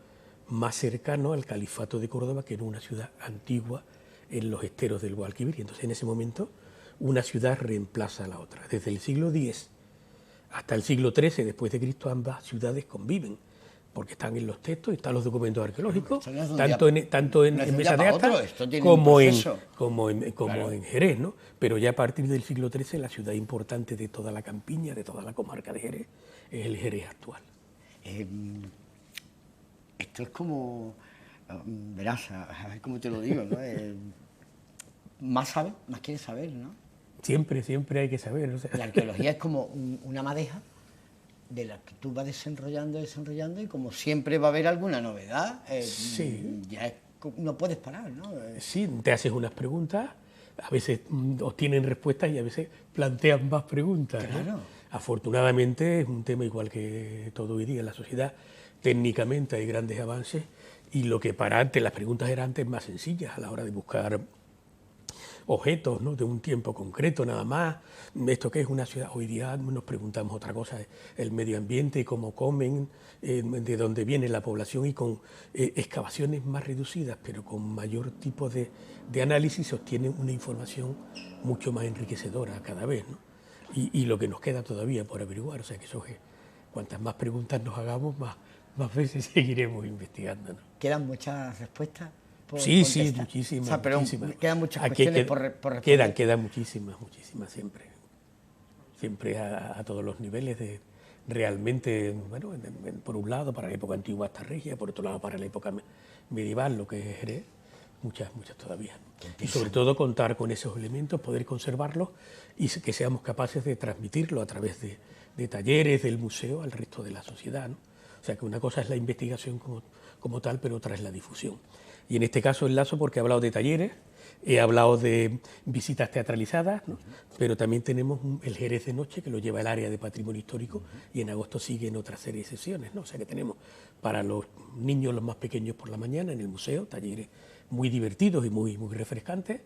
más cercano al califato de Córdoba, que era una ciudad antigua en los esteros del Guadalquivir. Y entonces en ese momento una ciudad reemplaza a la otra. Desde el siglo X hasta el siglo XIII después de Cristo ambas ciudades conviven, porque están en los textos, están los documentos arqueológicos, tanto en Mesas de Asta como en Jerez, ¿no? Pero ya a partir del siglo XIII la ciudad importante de toda la campiña, de toda la comarca de Jerez, es el Jerez actual. Esto es como, verás, a ver cómo te lo digo, ¿no? Más sabes, más quieres saber, ¿no? Siempre hay que saber. O sea. La arqueología es como una madeja de la que tú vas desenrollando, y como siempre va a haber alguna novedad, sí. Ya no puedes parar, ¿no? Sí, te haces unas preguntas, a veces obtienen respuestas y a veces plantean más preguntas. Claro. ¿no? Afortunadamente es un tema igual que todo hoy día en la sociedad. Técnicamente hay grandes avances, y lo que para antes, las preguntas eran antes más sencillas a la hora de buscar objetos, ¿no? De un tiempo concreto nada más. Esto que es una ciudad, hoy día nos preguntamos otra cosa, el medio ambiente, cómo comen, de dónde viene la población, y con excavaciones más reducidas, pero con mayor tipo de análisis, se obtiene una información mucho más enriquecedora cada vez, ¿no? Y lo que nos queda todavía por averiguar, o sea que eso es, cuantas más preguntas nos hagamos, más veces seguiremos investigando, ¿no? ¿Quedan muchas respuestas? Sí, muchísimas. O sea, pero muchísimas. quedan muchas cuestiones por responder. Quedan muchísimas, siempre. Siempre a todos los niveles, realmente, bueno, por un lado para la época antigua Astarregia, por otro lado para la época medieval, lo que es Jerez, muchas todavía, ¿no? Y sobre todo contar con esos elementos, poder conservarlos y que seamos capaces de transmitirlo a través de talleres del museo al resto de la sociedad, ¿no? O sea que una cosa es la investigación como tal, pero otra es la difusión. Y en este caso enlazo porque he hablado de talleres, he hablado de visitas teatralizadas, ¿no? Pero también tenemos el Jerez de Noche, que lo lleva el área de Patrimonio Histórico, y en agosto siguen otra serie de sesiones, ¿no? O sea que tenemos para los niños, los más pequeños, por la mañana en el museo, talleres muy divertidos y muy refrescantes.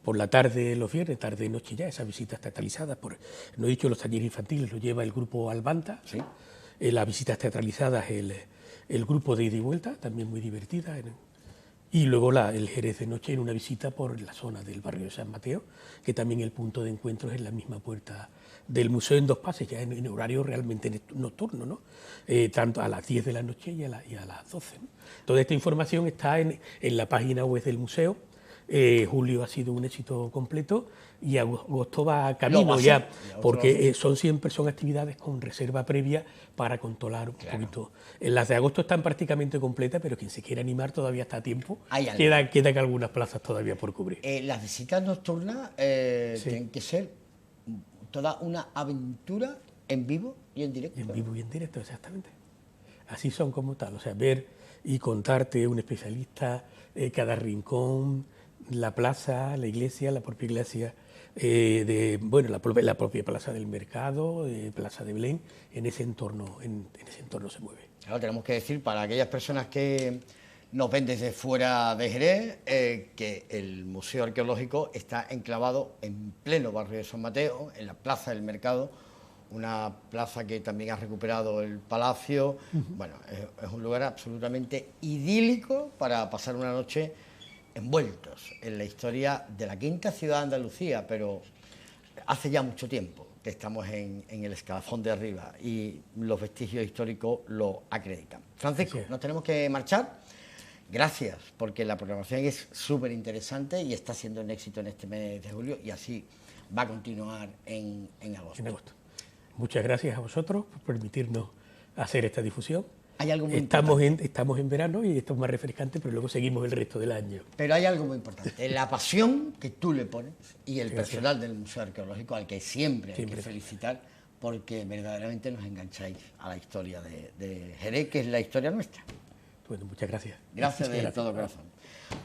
Por la tarde, los viernes, tarde y noche ya, esas visitas teatralizadas. No he dicho, los talleres infantiles los lleva el grupo Albanta, ¿sí? Las visitas teatralizadas, el grupo de ida y vuelta, también muy divertida. Y luego el Jerez de Noche en una visita por la zona del barrio de San Mateo, que también el punto de encuentro es en la misma puerta del museo en dos pases, ya en horario realmente nocturno, ¿no? Tanto a las 10 de la noche y a las 12. ¿no? Toda esta información está en la página web del museo. Julio ha sido un éxito completo y agosto va camino ya, porque son actividades con reserva previa para controlar un poquito. Las de agosto están prácticamente completas, pero quien se quiera animar todavía está a tiempo. Quedan algunas plazas todavía por cubrir. Las visitas nocturnas tienen que ser toda una aventura en vivo y en directo. En vivo y en directo, exactamente. Así son como tal, o sea, ver y contarte un especialista cada rincón, la plaza, la iglesia, la propia iglesia, la propia plaza del mercado, plaza de Belén, en ese entorno se mueve. Claro, tenemos que decir para aquellas personas que nos ven desde fuera de Jerez, que el Museo Arqueológico está enclavado en pleno barrio de San Mateo, en la plaza del mercado, una plaza que también ha recuperado el palacio. Bueno, es un lugar absolutamente idílico para pasar una noche envueltos en la historia de la quinta ciudad de Andalucía, pero hace ya mucho tiempo que estamos en el escalafón de arriba y los vestigios históricos lo acreditan. Francisco, nos tenemos que marchar. Gracias, porque la programación es súper interesante y está siendo un éxito en este mes de julio y así va a continuar en agosto. En agosto. Muchas gracias a vosotros por permitirnos hacer esta difusión. Hay algo muy estamos en verano y esto es más refrescante, pero luego seguimos el resto del año. Pero hay algo muy importante, la pasión que tú le pones y el personal del Museo Arqueológico, al que siempre hay que felicitar, porque verdaderamente nos engancháis a la historia de Jerez, que es la historia nuestra. Bueno, muchas gracias. Gracias de todo corazón.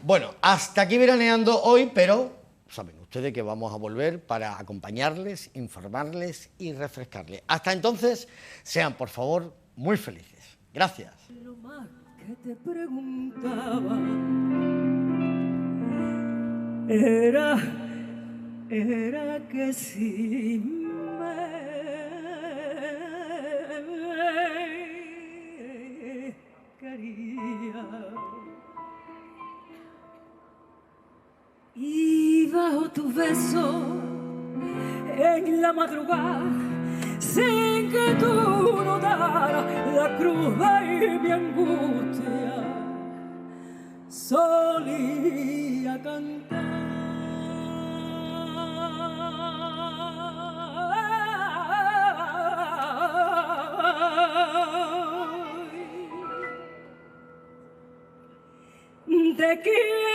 Bueno, hasta aquí veraneando hoy, pero saben ustedes que vamos a volver para acompañarles, informarles y refrescarles. Hasta entonces, sean por favor muy felices. Gracias. Lo más que te preguntaba era que si me quería. Y bajo tu beso en la madrugada, sin que tú notaras la cruz de mi angustia, solía cantar. Te quiero.